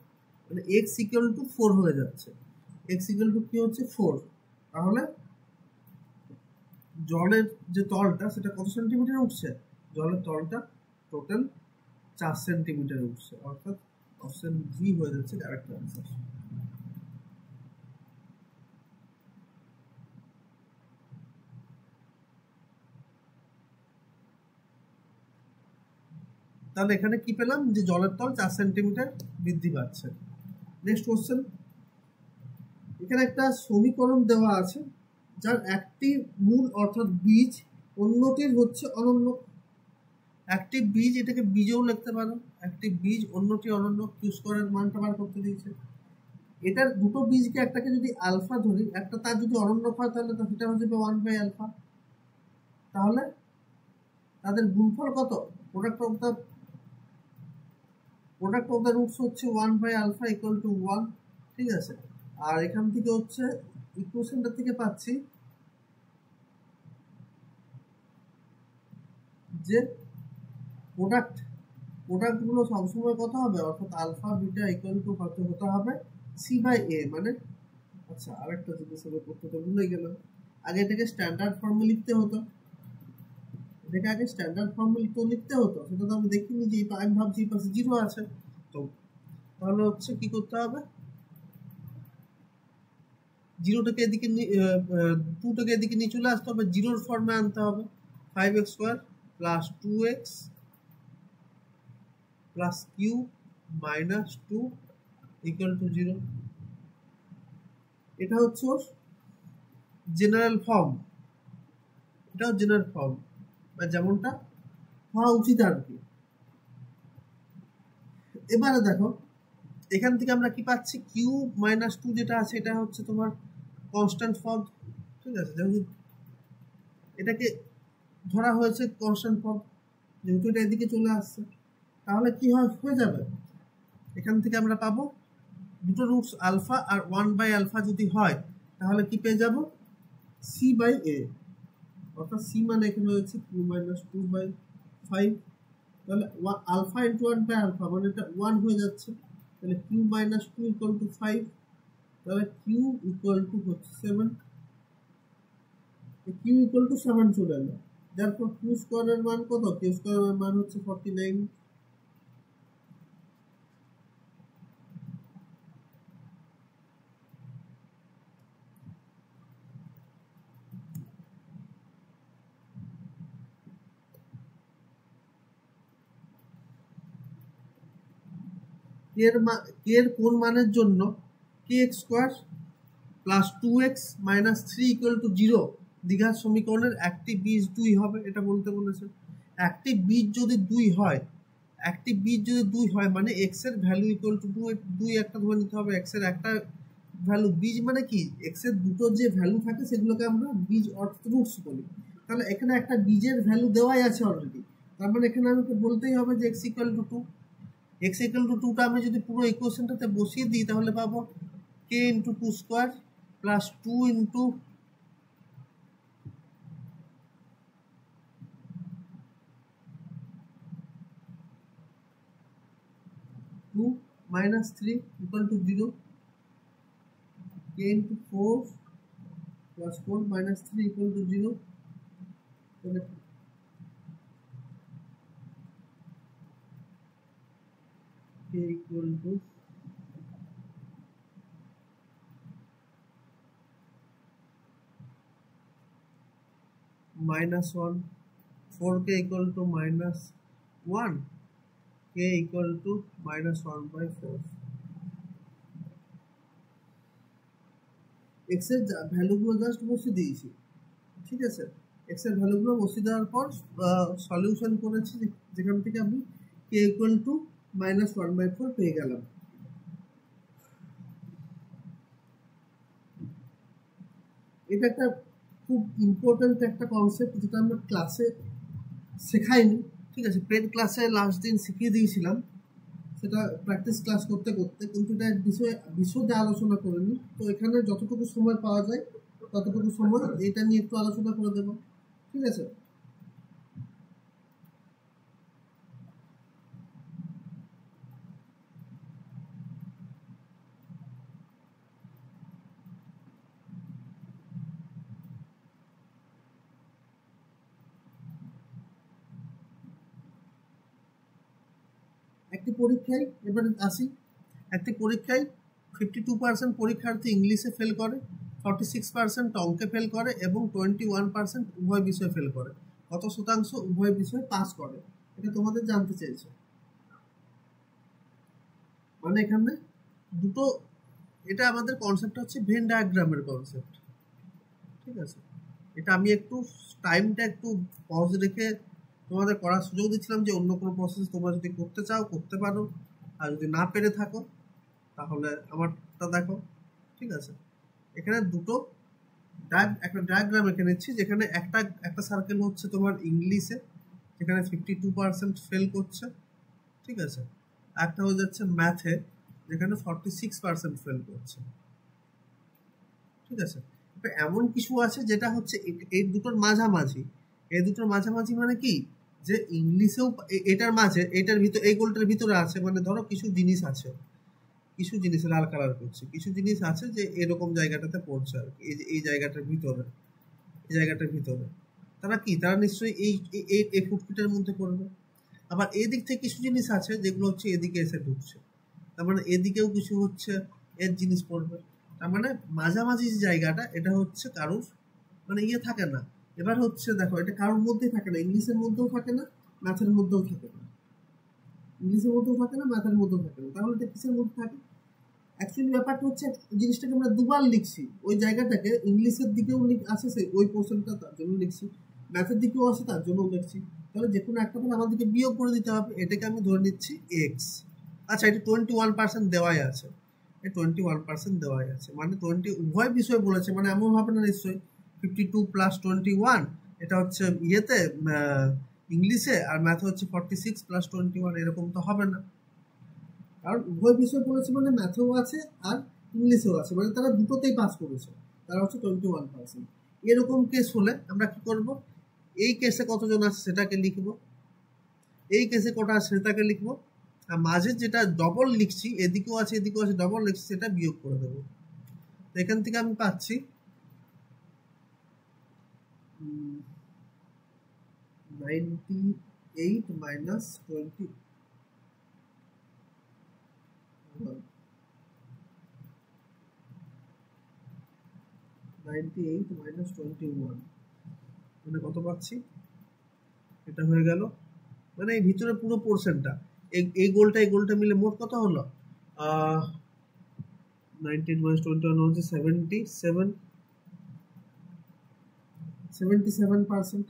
মানে x ইকুয়াল টু 4 হয়ে যাচ্ছে। x ইকুয়াল টু কি হচ্ছে 4। তাহলে জলের যে তলটা সেটা কত সেন্টিমিটার উঠছে, জলের তলটা টোটাল 4 সেন্টিমিটার উঠছে, অর্থাৎ অপশন ভি হয়ে যাচ্ছে কারেক্ট অ্যান্সার। তাহলে এখানে কি পেলাম যে জলের তল 4 সেন্টিমিটার বৃদ্ধি পাচ্ছে। নেক্সট কোশ্চেন, এখানে একটা সমীকরণ দেওয়া আছে যার একটি মূল অর্থাৎ বীজ, অন্যটির হচ্ছে অনন্য। একটি বীজ, এটাকে বীজও লিখতে পারো, একটি বীজ অন্যটি অনন্য, কিউ স্কয়ারের মানটা বার করতে দিয়েছে। এটার দুটো বীজকে একটাকে যদি আলফা ধরি, একটা তার যদি অনন্য হয় তাহলে সেটা হয়ে যাবে 1/α। তাহলে তাদের গুণফল কত, প্রোডাক্ট অফ দ্য রুটস হচ্ছে 1/α ইকুয়াল টু 1, ঠিক আছে। আর এখান থেকে হচ্ছে ইকুয়েশনটা থেকে পাচ্ছি যে প্রোডাক্টগুলো সবসময় কত হবে, অর্থাৎ আলফা বিটা ইকুয়াল টু কত হতে হবে c/a। মানে আচ্ছা, আরেকটা জিনিস আমি করতে তো ভুলে গেলাম, আগে এটাকে স্ট্যান্ডার্ড ফর্মে লিখতে হতো, সেটা তো আমি দেখিনি যে আমি ভাবছি পাশে 0 আছে। তো তাহলে হচ্ছে কি করতে হবে, 0টাকে এদিকে 2টাকে এদিকে নিয়ে চলে আসতে হবে, 0-র ফর্মে আনতে হবে। 5x² plus 2x plus q minus 2 equal to 0। এটা হচ্ছে জেনারেল ফর্ম, এটাও জেনারেল ফর্ম বা যেমনটা হওয়া উচিত আর কি। এবারে দেখো এখান থেকে আমরা কি পাচ্ছি, কিউ মাইনাস 2 যেটা আছে এটা হচ্ছে তোমার কনস্ট্যান্ট ফর্ম, ঠিক আছে। যেহেতু এটাকে ধরা হয়েছে কনস্ট্যান্ট ফর্ম, যেহেতু এটা এদিকে চলে আসছে, তাহলে কি হয়ে যাবে, এখান থেকে আমরা পাবো দুটো রুটস আলফা আর 1/α যদি হয় তাহলে কি পেয়ে যাব c/a, অর্থাৎ c মানে এখানে হচ্ছে q মাইনাস 2/5। তাহলে আলফা ইন্টু 1/α মানে এটা 1 হয়ে যাচ্ছে, তাহলে q মাইনাস 2 ইকুয়াল টু 5, তাহলে q ইকুয়াল টু হচ্ছে 7, q ইকুয়াল টু 7 চলে এলো। তারপর q স্কয়ারের মান কত, q স্কয়ারের মান হচ্ছে 49। এর কোন মানের জন্য kx² plus 2x minus 3 equal to 0 দ্বিঘাত সমীকরণের একটি বীজ 2 হবে, এটা বলতে বলেছে। একটি বীজ যদি 2 হয়, মানে x এর ভ্যালু ইকুয়াল টু 2 একটা ধরে নিতে হবে, x এর একটা ভ্যালু, বীজ মানে কি x এর দুটো যে ভ্যালু থাকে সেগুলোকে আমরা বীজ অর্থাৎ রুটস বলি। তাহলে এখানে একটা বীজের ভ্যালু দেওয়াই আছে অলরেডি, তার মানে এখানে আমাকে বলতেই হবে যে x equal to 2। x equal to 2টা আমি যদি পুরো ইকুয়েশনটাতে বসিয়ে দিই তাহলে পাবো k into 2 square plus 2 into 2 minus 3 equal to 0, k into 4 plus 4 minus 3 equal to 0, k equal to -1, 4k equal to -1, k equal to -1/4। x এর ভ্যালুগুলো জাস্ট বসিয়ে দিয়েছি, ঠিক আছে। x এর ভ্যালুগুলো বসিয়ে দেওয়ার পর সলিউশন করেছি, যেখান থেকে আমি k ইকুয়াল টু -1/4 পেয়ে গেলাম। এটা একটা খুব ইম্পর্টেন্ট একটা কনসেপ্ট, যেটা আমরা ক্লাসে শেখাইনি, ঠিক আছে। পেড ক্লাসে লাস্ট দিন শিখিয়ে দিয়েছিলাম, সেটা প্র্যাকটিস ক্লাস করতে করতে, কিন্তু এটা বিশদে আলোচনা করিনি। তো এখানে যতটুকু সময় পাওয়া যায় ততটুকু সময় এটা নিয়ে একটু আলোচনা করে দেবো, ঠিক আছে। একটি পরীক্ষায় এবারে আসি, একটি পরীক্ষায় 52% পরীক্ষার্থী ইংলিশে ফেল করে, 46% অঙ্কে ফেল করে এবং 21% উভয় বিষয়ে ফেল করে। কত শতাংশ উভয় বিষয়ে পাস করে, এটা তোমাদের জানতে চেয়েছে। মানে এখানে দুটো, এটা আমাদের কনসেপ্ট হচ্ছে ভেন ডায়াগ্রামের কনসেপ্ট, ঠিক আছে। এটা আমি একটু টাইমটা একটু পজ রেখে তোমাদের করার সুযোগ দিচ্ছিলাম, যে অন্য কোনো প্রসেস তোমরা যদি করতে চাও করতে পারো, আর যদি না পেরে থাকো তাহলে আমারটা দেখো, ঠিক আছে। এখানে দুটো একটা ডায়াগ্রাম এঁকে নিচ্ছি, যেখানে একটা সার্কেল হচ্ছে তোমার ইংলিশে, যেখানে 52% ফেল করছে, ঠিক আছে। একটা হয়ে যাচ্ছে ম্যাথে, যেখানে 46% ফেল করছে, ঠিক আছে। এমন কিছু আছে যেটা হচ্ছে এই দুটোর মাঝামাঝি। এই দুটোর মাঝামাঝি মানে কি, যে ইংলিশেও এটার মাঝে, এটার ভিতর, এই গোলটার ভিতরে আছে, মানে ধরো কিছু জিনিস আছে, কিছু জিনিস লাল কালার করছে, কিছু জিনিস আছে যে এরকম জায়গাটাতে পড়ছে আর কি, এই জায়গাটার ভিতরে, এই জায়গাটার ভিতরে। তারা কি, তারা নিশ্চয়ই এই ফুটফুটের মধ্যে পড়বে। আবার এদিক থেকে কিছু জিনিস আছে যেগুলো হচ্ছে এদিকে এসে ঢুকছে, তার মানে এদিকেও কিছু হচ্ছে এর জিনিস পড়বে। তার মানে মাঝামাঝি যে জায়গাটা, এটা হচ্ছে কারুর মানে ইয়ে থাকে না। এবার হচ্ছে দেখো, এটা কারোর মধ্যেই থাকে না, ইংলিশের মধ্যেও থাকে না, ম্যাথের মধ্যেও থাকে না, ইংলিশের মধ্যেও থাকে না, ম্যাথের মধ্যেও থাকে না। তাহলে এটা কিসের মধ্যে থাকে? অ্যাকচুয়ালি ব্যাপারটা হচ্ছে, জিনিসটাকে আমরা দুবার লিখছি, ওই জায়গাটাকে ইংলিশের দিকেও আছে, সেই ওই পোর্শনটা তার জন্য লিখছি, ম্যাথের দিকেও আছে তার জন্য লিখছি। তাহলে যে কোনো একটা পর আমাদেরকে বিয়োগ করে দিতে হবে। এটাকে আমি ধরে নিচ্ছি এক্স। আচ্ছা, এটা 21% দেওয়াই আছে, এই 21% দেওয়াই আছে, মানে 20 উভয় বিষয় বলেছে, মানে এমন হবে না নিশ্চয়ই 52 + 21 এটা হচ্ছে ইয়েতে ইংলিশে, আর ম্যাথে হচ্ছে 46 + 21, এরকম তো হবে না। কারণ উভয় বিষয় পড়েছে মানে ম্যাথেও আছে আর ইংলিশেও আছে, মানে তারা দুটোতেই পাস করেছে, তারা হচ্ছে 21%। এরকম কেস হলে আমরা কি করব, এই কেসে কতজন আছে সেটাকে লিখব, এই কেসে কটা আছে সেটাকে লিখব, আর মাঝে যেটা ডবল লিখছি, এদিকেও আছে এদিকেও আছে, ডবল লিখছি, সেটা বিয়োগ করে দেবো। তো এখান থেকে আমি পাচ্ছি 98 - 20 98 - 21, মানে কত পাচ্ছি, এটা হয়ে গেল, মানে এই ভিতরে পুরো পোর্শনটা, এই গোলটা মিলে মোট কত হলো, 19 - 21 হচ্ছে 77%।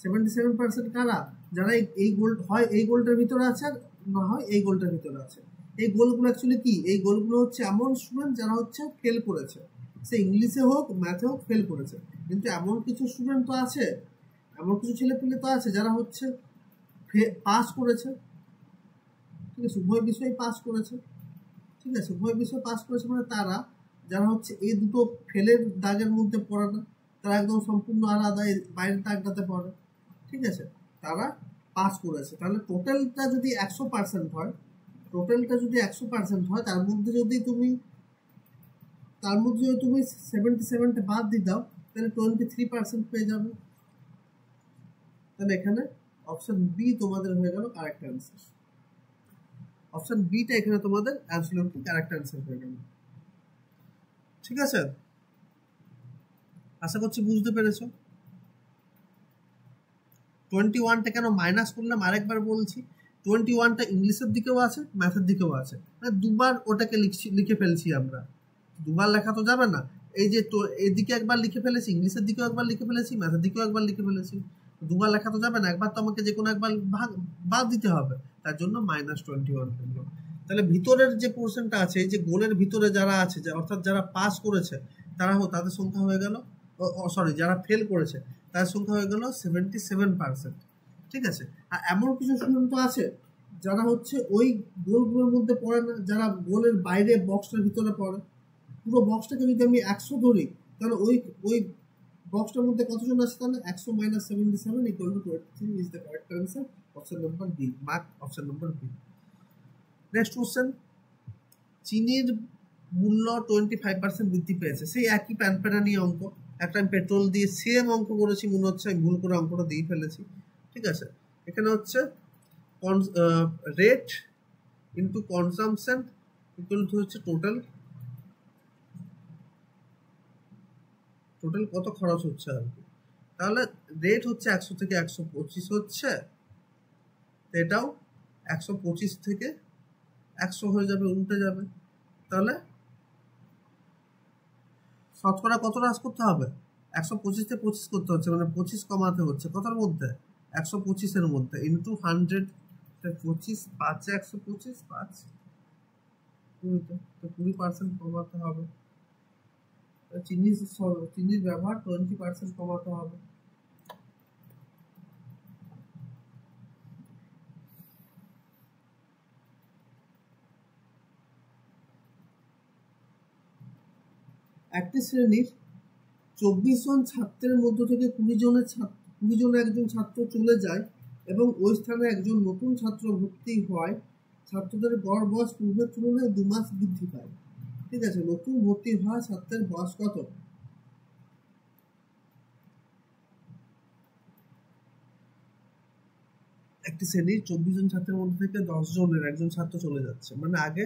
77% কারা, যারা এই গোল হয় এই গোলটার ভিতরে আছে, আর না হয় এই গোলটার ভিতরে আছে। এই গোলগুলো অ্যাকচুয়ালি কি, এই গোলগুলো হচ্ছে এমন স্টুডেন্ট যারা হচ্ছে ফেল করেছে, সে ইংলিশে হোক ম্যাথে হোক ফেল করেছে। কিন্তু এমন কিছু স্টুডেন্ট তো আছে, এমন কিছু ছেলেপিলে তো আছে যারা হচ্ছে পাস করেছে, ঠিক আছে, উভয় বিষয়ে পাস করেছে, ঠিক আছে। উভয় বিষয়ে পাস করেছে মানে তারা, যারা হচ্ছে এই দুটো ফেলের দাগের মধ্যে পড়ে না, তারা একদম সম্পূর্ণ আলাদা, বাইরের দাগটাতে পড়ে, ঠিক আছে, তারা পাস করেছে। তাহলে টোটালটা যদি 100% হয়, টোটালটা যদি 100% হয়, তার মধ্যে যদি তুমি 77টা বাদ দিয়ে দাও, তাহলে 23% পেয়ে যাবে। তাহলে এখানে অপশন বি তোমাদের হয়ে গেল কারেক্ট অ্যান্সার। অপশন বিটা এখানে তোমাদের অ্যাবসলিউটলি কারেক্ট অ্যান্সার হয়ে গেল, ঠিক আছে। আশা করছি বুঝতে পেরেছো। 21টা কেন মাইনাস করলাম আরেকবার বলছি, 21টা ইংলিশের দিকেও আছে, ম্যাথের দিকেও আছে, মানে দুবার ওটাকে লিখে ফেলছি আমরা। দুবার লেখা তো যাবে না, এই যে তো এদিকে একবার লিখে ফেলেছি, ইংলিশের দিকেও একবার লিখে ফেলেছি, ম্যাথের দিকেও একবার লিখে ফেলেছি, দুবার লেখা তো যাবে না, একবার তো আমাকে যে কোনো একবার বাদ দিতে হবে, তার জন্য -21 করলাম। তাহলে ভিতরের যে পোর্শনটা আছে, এই যে গোলের ভিতরে যারা আছে, অর্থাৎ যারা পাস করেছে তাদের সংখ্যা হয়ে গেল, সরি যারা ফেল করেছে তার সংখ্যা হয়ে গেল 77%। ঠিক আছে, আর এমন কিছু স্টুডেন্ট আছে যারা হচ্ছে ওই গোলগুলোর মধ্যে পড়ে না, যারা গোলের বাইরে বক্সটার ভিতরে পড়ে। পুরো বক্সটাকে যদি আমি 100 ধরি, তাহলে ওই বক্সটার মধ্যে কতজন আছে, তাহলে 100 - 77 = 23 is the correct answer. Option number B, mark option number B. Next question, চিনির মূল্য 25% বৃদ্ধি পেয়েছে। সেই একই প্যানপ্যানানি অঙ্ক, একটা আমি পেট্রোল দিয়ে সেম অঙ্ক করেছি, মনে হচ্ছে আমি ভুল করে অঙ্কটা দিয়ে ফেলেছি। ঠিক আছে, এখানে হচ্ছে rate into consumption equal to হচ্ছে টোটাল কত খরচ হচ্ছে আর কি। তাহলে রেট হচ্ছে 100 থেকে 125 হচ্ছে, এটাও 125 থেকে 100 হয়ে যাবে, উল্টে যাবে। তাহলে শতকরা কত হ্রাস করতে হবে, 125 থেকে 25 করতে হচ্ছে, মানে 25 কমাতে হচ্ছে কতার মধ্যে, 125-এর মধ্যে, ইন্টু 100, 25 5 125 5 20, তো 20% কমাতে হবে। চিনির ব্যবহার 20% কমাতে হবে। একটি শ্রেণীর 24 জন ছাত্রের মধ্য থেকে 20 জন একজন ছাত্র চলে যায় এবং ওই স্থানে একজন নতুন ছাত্র ভর্তি হয়। ছাত্রদের গড় বয়স পূর্বের তুলনায় 2 মাস বৃদ্ধি পায়। ঠিক আছে, নতুন ভর্তি হওয়া ছাত্রের বয়স কত? একটি শ্রেণীর 24 জন ছাত্রের মধ্যে থেকে 10 জনের একজন ছাত্র চলে যাচ্ছে, মানে আগে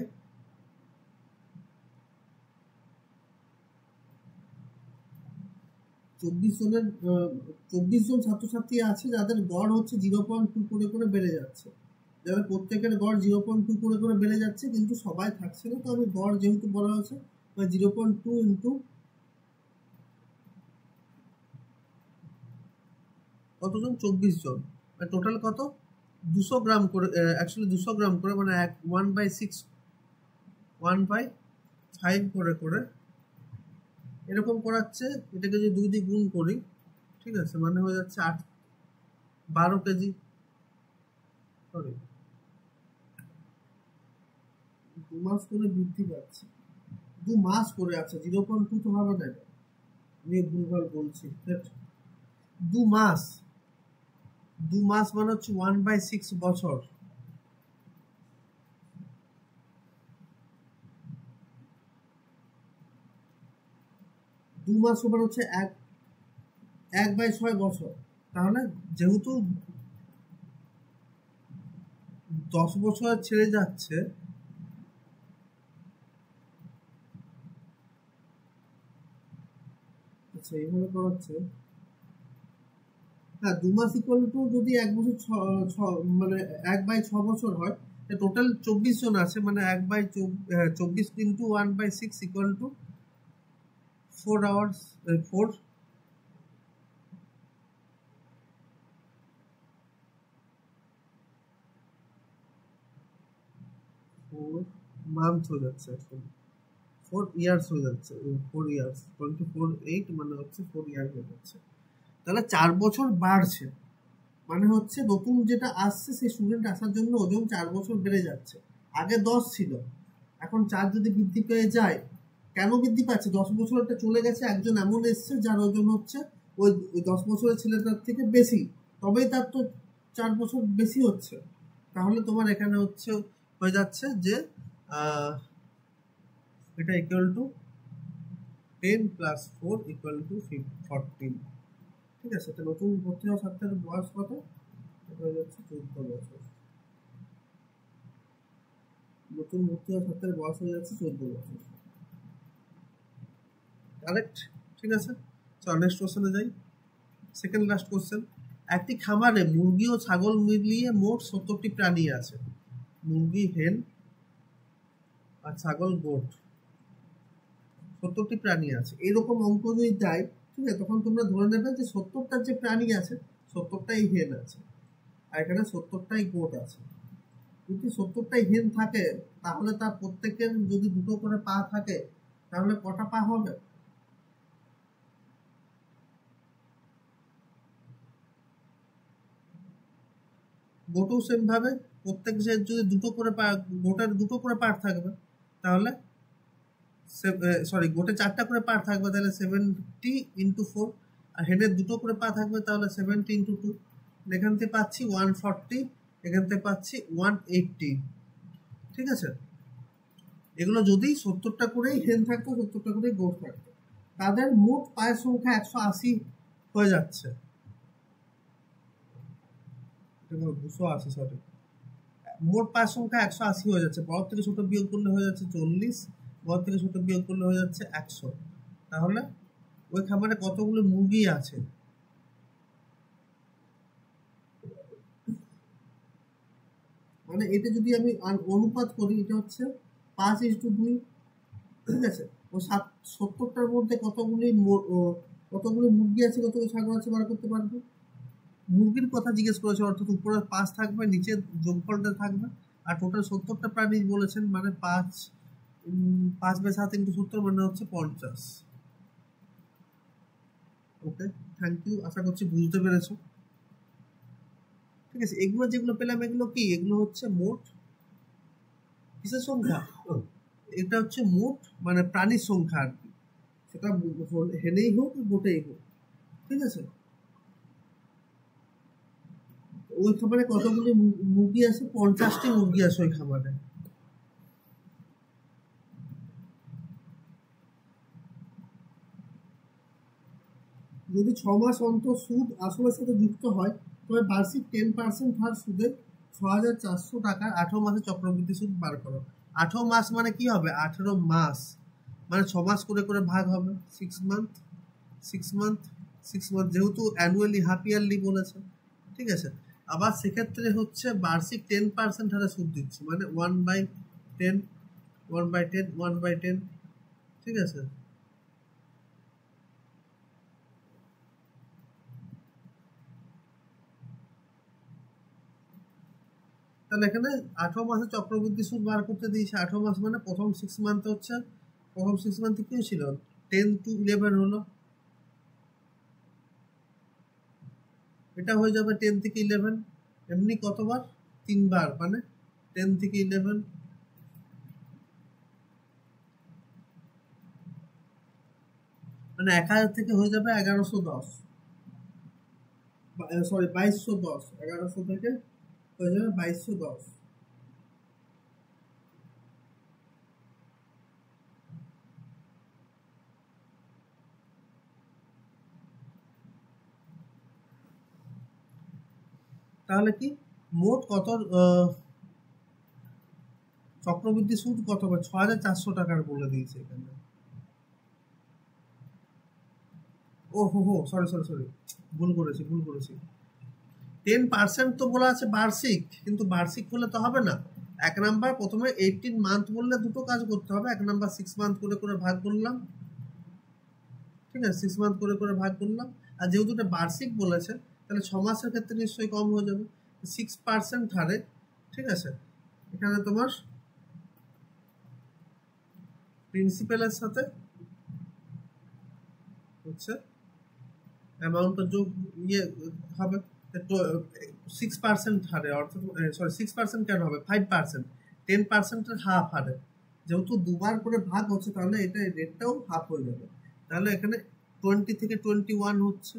24 জন ছাত্রছাত্রী আছে যাদের গড় হচ্ছে 0.2 করে করে বেড়ে যাচ্ছে, যাদের প্রত্যেকের গড় 0.2 করে করে বেড়ে যাচ্ছে, কিন্তু সবাই থাকছে না। তো আমি গড় যেহেতু বলা হয়েছে 0.2 ইন্টু কতজন, 24 জন, টোটাল কত, 200 গ্রাম করে, অ্যাকচুয়ালি 200 গ্রাম করে, মানে 1/6 1/5 করে করে এরকম করাচ্ছে। এটাকে যদি 2 দিয়ে গুণ করি, ঠিক আছে, মানে হয়ে যাচ্ছে 12 কেজি, সরি 2 মাস করে বৃদ্ধি পাচ্ছে, 2 মাস করে আছে, 0.2 তো হবে না, আমি ভুলভাল বলছি। 2 মাস মানে হচ্ছে 1/6 বছর। দু মাস সমান হচ্ছে 1/6 বছর। তাহলে যেহেতু 10 বছর ছেড়ে যাচ্ছে, আচ্ছা এইভাবে করাচ্ছে, হ্যাঁ 2 মাস ইকুয়াল টু যদি 1 বছর মানে 1/6 বছর হয়, টোটাল 24 জন আছে, মানে 1/24 into 1/6 equal to 4 hours, 4 month হয়ে যাচ্ছে, 4 ইয়ার্স হয়ে যাচ্ছে, 4 ইয়ার্স 24/8 মানে হচ্ছে 4 ইয়ার হয়ে যাচ্ছে। তাহলে 4 বছর বাড়ছে, মানে হচ্ছে নতুন যেটা আসছে সেই স্টুডেন্ট আসার জন্য ওজন 4 বছর বেড়ে যাচ্ছে। আগে 10 ছিল, এখন 4 যদি বৃদ্ধি পেয়ে যায়, কেন বৃদ্ধি পাচ্ছে, 10 বছরটা চলে গেছে, একজন এমন এসছে যার ওজন হচ্ছে ওই 10 বছরের ছেলেটার থেকে বেশি, তবেই তার তো 4 বছর বেশি হচ্ছে। তাহলে তোমার এখানে হচ্ছে হয়ে যাচ্ছে যে এটা ইকুয়াল টু 10 + 4 = 14। ঠিক আছে, তো নতুন ভর্তি হওয়া ছাত্রের বয়স কত, এটা হয়ে যাচ্ছে 14 বছর। নতুন ভর্তি হওয়া ছাত্রের বয়স হয়ে যাচ্ছে 14 বছর। কারেক্ট, ঠিক আছে। চল নেক্সট কোশ্চেনে যাই। সেকেন্ড লাস্ট কোশ্চেন, একটি খামারে মুরগি ও ছাগল মিলিয়ে মোট 70টি প্রাণী আছে। মুরগি, হেন আর ছাগল, গোট, 70টি প্রাণী আছে। এরকম অঙ্ক যদি দেয়, ঠিক আছে, তখন তোমরা ধরে নেবে যে 70টার যে প্রাণী আছে 70টাই হেন আছে, আর এখানে 70টাই গোট আছে। যদি 70টাই হেন থাকে তাহলে তার প্রত্যেকের যদি দুটো করে পা থাকে তাহলে কটা পা হবে? গোটও সেম ভাবে প্রত্যেক যে যদি দুটো করে পা, গোটের দুটো করে পার্ট থাকবে তাহলে গোটে 4টা করে পা থাকবে, তাহলে 70 × 4, আর হেডের দুটো করে পা থাকবে তাহলে 70 × 2। এখান থেকে পাচ্ছি 140, এখান থেকে পাচ্ছি 180। ঠিক আছে, এগুলো যদি 70টা করেই হেন থাকতো, 70টা করেই গোট থাকতো, তাদের মোট পায়ের সংখ্যা 180 হয়ে যাচ্ছে। 280, সরি, মোট পায়ের সংখ্যা 180 হয়ে যাচ্ছে। বড় থেকে ছোট বিয়োগ করলে হয়ে যাচ্ছে 40, বড় থেকে ছোট বিয়োগ করলে হয়ে যাচ্ছে 100। তাহলে ওই খামারে কতগুলো মুরগি আছে? মানে এটা যদি আমি অনুপাত করি, এটা হচ্ছে 5:2। ঠিক আছে, ও 70টার মধ্যে কতগুলি মুরগি আছে, কতগুলো ছাগল আছে বার করতে পারবো। মুরগির কথা জিজ্ঞেস করেছে, অর্থাৎ উপরে 5 থাকবে, নিচে যোগফলটা থাকবে, আর টোটাল 70টা প্রাণী বলেছেন, মানে 5/7 × 70 মানে হচ্ছে 50। ওকে, থ্যাংক ইউ, আশা করছি বুঝতে পেরেছো। ঠিক আছে, এগুলো যেগুলো পেলাম এগুলো কি? এগুলো হচ্ছে মোট কিসের সংখ্যা? এটা হচ্ছে মোট মানে প্রাণীর সংখ্যা আর কি, সেটা হেনেই হোক গোটেই হোক। ঠিক আছে, ওই খামারে কতগুলি মুরগি আছে? 50টি মুরগি আছে ওই খামারে। যদি 6 মাস অন্তর সুদ আসলের সাথে যুক্ত হয় তবে বার্ষিক 10% হার সুদে 6,400 টাকার 18 মাসে চক্রবৃদ্ধি সুদ বার করো। 18 মাস মানে কি হবে? 18 মাস মানে 6 মাস করে করে ভাগ হবে, 6 মান্থ 6 মান্থ 6 মান্থ, যেহেতু অ্যানুয়ালি হাফ ইয়ারলি বলেছে। ঠিক আছে, আবার সেক্ষেত্রে হচ্ছে বার্ষিক 10% হারে সুদ দিচ্ছি, মানে 1/10 1/10 1/10। ঠিক আছে, তাহলে এখানে 18 মাসে চক্রবৃদ্ধি সুদ বার করতে দিয়েছে। 18 মাস মানে প্রথম 6 মান্থ হচ্ছে, প্রথম 6 মান্থে কি ছিল? 10 to 11 হলো, এটা হয়ে যাবে 10 থেকে 11। এমনি কতবার? 3বার, মানে 10 থেকে 11, মানে 1000 থেকে হয়ে যাবে 1110, সরি 2210, 1100 থেকে হয়ে যাবে 2210। তাহলে কি মোট কত চক্রবৃদ্ধি সুদ কত হবে? 6,400 টাকার বলে দিয়েছে এখানে। ও হো, সরি, ভুল করেছি। 10% তো বলা আছে বার্ষিক, কিন্তু বার্ষিক হলে তো হবে না। 1 নাম্বার প্রথমে 18 মান্থ বললে দুটো কাজ করতে হবে। 1 নাম্বার 6 মান্থ করে করে ভাগ করলাম, ঠিক আছে, 6 মান্থ করে করে ভাগ করলাম। আর যেহেতু এটা বার্ষিক বলেছে তাহলে 6 মাসের ক্ষেত্রে নিশ্চয়ই কম হয়ে যাবে 6% হারে। ঠিক আছে, এখানে তোমার প্রিন্সিপালের সাথে হচ্ছে অ্যামাউন্টটা যোগ হবে 6% হারে, অর্থাৎ সরি 6% কেন হবে? 5%, 10%-এর হাফ হারে। যেহেতু দুবার করে ভাগ হচ্ছে তাহলে এটা রেটটাও হাফ হয়ে যাবে। তাহলে এখানে 20 থেকে 21 হচ্ছে,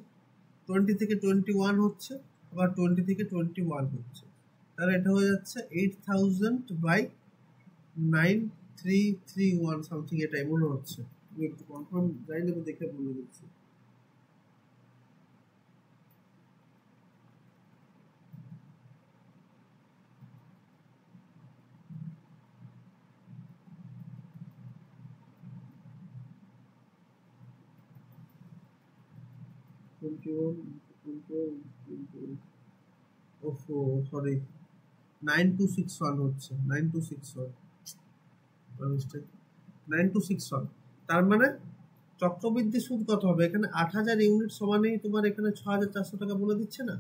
20 থেকে 21 হচ্ছে, আবার 20 থেকে 21 হচ্ছে। তাহলে এটা হয়ে যাচ্ছে 8,000/9331 সামথিং, এটাই মনে হচ্ছে। আমি একটু কনফার্ম জানি না, দেখে বলে দিচ্ছি। ওহো সরি 9261 হচ্ছে 9261 9261 তার মানে চক্রবৃদ্ধি সুদ কত হবে এখানে 8000 ইউনিট সমানেই তোমার এখানে 6400 টাকা বলে দিচ্ছে না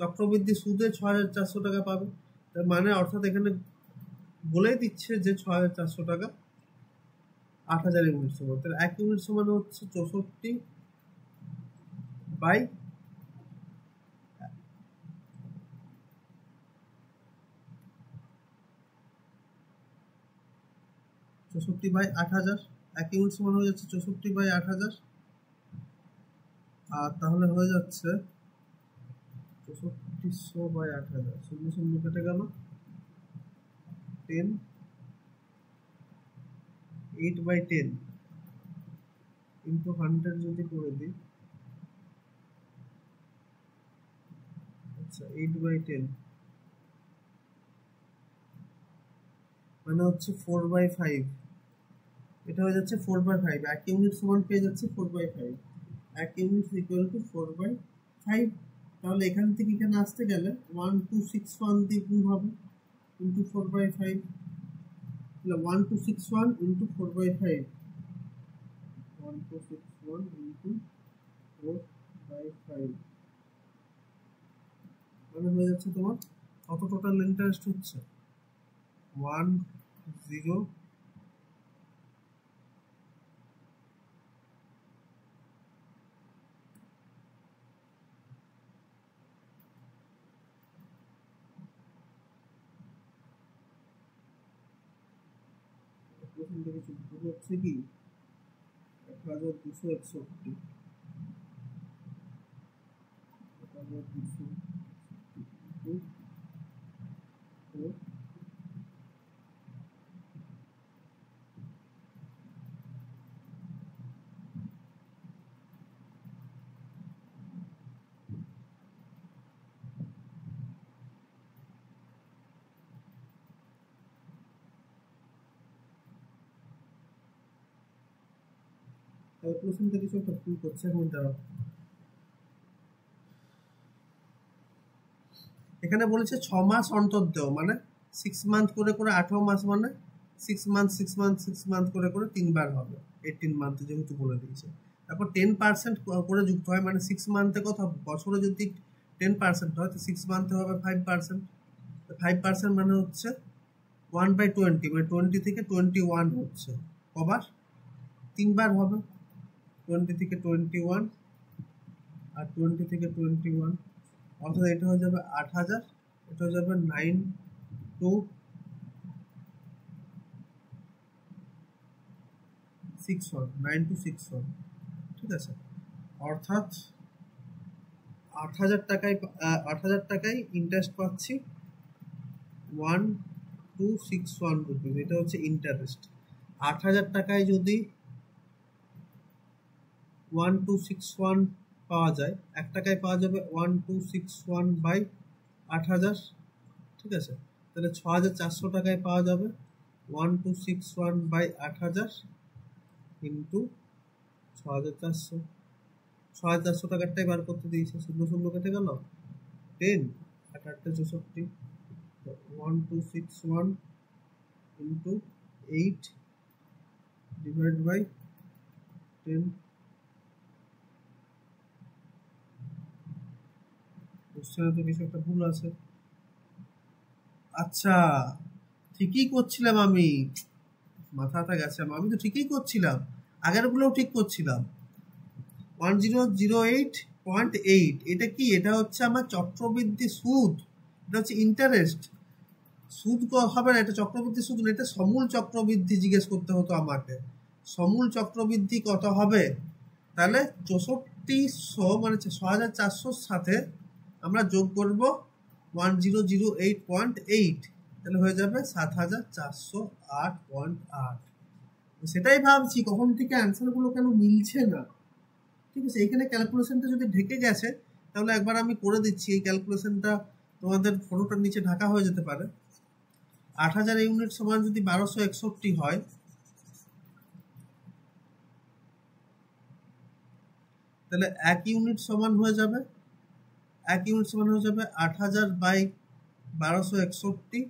চক্রবৃদ্ধি সুদে 6400 টাকা পাবে তার মানে অর্থাৎ এখানে বলেই দিচ্ছে যে 6400 টাকা 8000 ইউনিট সমান তাহলে 1 ইউনিট সমান হচ্ছে 64 বাই 8000 1 ইউনিট সমান হয়ে যাচ্ছে 64 বাই 8000 আর তাহলে হয়ে যাচ্ছে 6400 বাই 8000 শূন্য শূন্য কেটে গেল 10 8 বাই 10 ইন্টু 100 যদি করে দিই আচ্ছা 8 বাই 10 মানে হচ্ছে 4 বাই 5 এটা হয়ে যাচ্ছে 4 বাই 5 এক ইউনিট সমান পেয়ে যাচ্ছে 4 বাই 5 এক ইউনিট ইকুয়াল টু 4 বাই 5 তাহলে এখান থেকে এখানে আসতে গেলে 1261 দিয়ে গুণ হবে ইন্টু 4 বাই 5 তাহলে 1261 ইন্টু 4 বাই 5 1261 ইন্টু 4 বাই 5 মানে হয়ে যাচ্ছে তোমার কত টোটাল ইন্টারেস্ট হচ্ছে 10 প্রথম থেকে শুরু হচ্ছে কি 1261 ক্যালকুলেশন থেকে সব ভুল করছে এখন দাঁড়াও এখানে বলেছে 6 মাস অন্তর দেও মানে 6 মান্থ করে করে 18 মাস মানে 6 মান্থ 6 মান্থ 6 মান্থ করে করে তিনবার হবে 18 মান্থ যেহেতু বলে দিয়েছে তারপর 10% করে যুক্ত হয় মানে 6 মান্থে কত বছরে যদি 10% হয় তো 6 মান্থে হবে 5% 5% মানে হচ্ছে 1/20 মানে 20 থেকে 21 হচ্ছে কবার তিনবার হবে 20 থেকে 21 আর 20 থেকে 21 অর্থাৎ এটা হয়ে যাবে 8000 এটা হয়ে যাবে 9261 ঠিক আছে অর্থাৎ 8000 টাকায় ইন্টারেস্ট পাচ্ছি 1261 রুপিস এটা হচ্ছে ইন্টারেস্ট 8000 টাকায় যদি 1261 পাওয়া যায় 1 টাকায় পাওয়া যাবে 1261 বাই 8000 ঠিক আছে তাহলে 6400 টাকায় পাওয়া যাবে 1261 বাই 8000 ইন্টু 6400 টাকারটাই বার করতে দিয়েছে শূন্য শূন্য কেটে গেল 10 আর 64 1261 ইন্টু 8 ডিভাইড বাই 10 কোশ্চেনে তো কিছু একটা ভুল আছে আচ্ছা ঠিকই করছিলাম আমি মাথাটা গেছে আমি তো ঠিকই করছিলাম আগের গুলোও ঠিক করছিলাম 1008.8 এটা কি এটা হচ্ছে আমার চক্রবৃদ্ধি সুদ এটা হচ্ছে ইন্টারেস্ট সুদ হবে না এটা চক্রবৃদ্ধি সুদ না এটা সমূল চক্রবৃদ্ধি জিজ্ঞেস করতে হতো আমাকে সমূল চক্রবৃদ্ধি কত হবে তাহলে 6400 মানে 6400 সাথে আমরা যোগ করব 1008.8 তাহলে হয়ে যাবে 7408.8 সেটাই ভাবছি কখন থেকে অ্যান্সার গুলো কেন মিলছে না ঠিক আছে এখানে ক্যালকুলেশনটা যদি ঢেকে গেছে তাহলে একবার আমি করে দিচ্ছি এই ক্যালকুলেশনটা তোমাদের ফটোটার নিচে ঢাকা হয়ে যেতে পারে 8000 ইউনিট সমান যদি 1261 হয় তাহলে 1 ইউনিট সমান হয়ে যাবে 1 ইউনিট সমান হয়ে যাবে 8000 বাই 1261,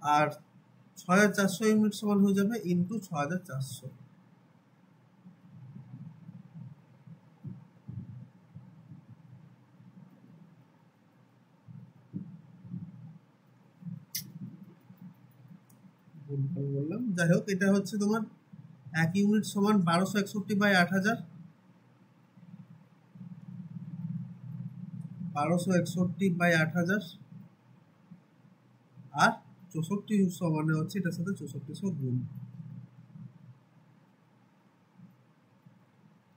আর 6400 ইউনিট সমান হয়ে যাবে ইন্টু 6400। বললাম, যাই হোক, এটা হচ্ছে তোমার 1 ইউনিট সমান 1261 বাই 8000, 1261 বাই 8000, আর 6400 মানে হচ্ছে এটার সাথে 6400 গুণ।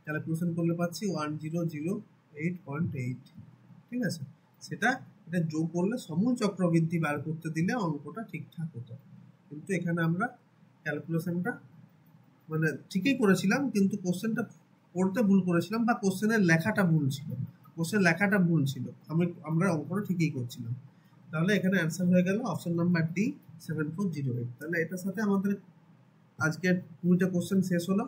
ক্যালকুলেশন করলে পাচ্ছি 1008.8। ঠিক আছে, এটা যোগ করলে সমূল চক্রবৃদ্ধি বার করতে দিলে অঙ্কটা ঠিকঠাক হতো, কিন্তু এখানে আমরা ক্যালকুলেশনটা মানে ঠিকই করেছিলাম, কিন্তু কোশ্চেনটা পড়তে ভুল করেছিলাম, বা কোশ্চেনের লেখাটা ভুল ছিল। আমরা অঙ্কটা ঠিকই করছিলাম। তাহলে এখানে অ্যান্সার হয়ে গেল অপশন নাম্বার ডি 7408। তাহলে এটার সাথে আমাদের আজকের 20টা কোশ্চেন শেষ হলো।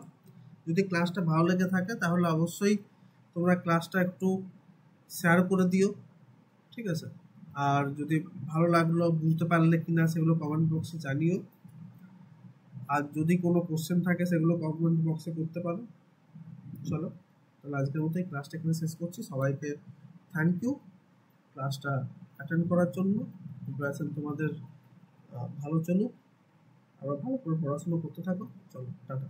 যদি ক্লাসটা ভালো লেগে থাকে তাহলে অবশ্যই তোমরা ক্লাসটা একটু শেয়ার করে দিও। ঠিক আছে, আর যদি ভালো লাগলো, বুঝতে পারলে কিনা সেগুলো কমেন্ট বক্সে জানিও। আর যদি কোনো কোশ্চেন থাকে সেগুলো কমেন্ট বক্সে করতে পারো। চলো, তাহলে আজকের মতো এই ক্লাসটা এখানে শেষ করছি। সবাইকে থ্যাংক ইউ ক্লাসটা অ্যাটেন্ড করার জন্য। প্রিপারেশন তোমাদের ভালো চলুক, আরও ভালো করে পড়াশোনা করতে থাকো। চলো, টাটা।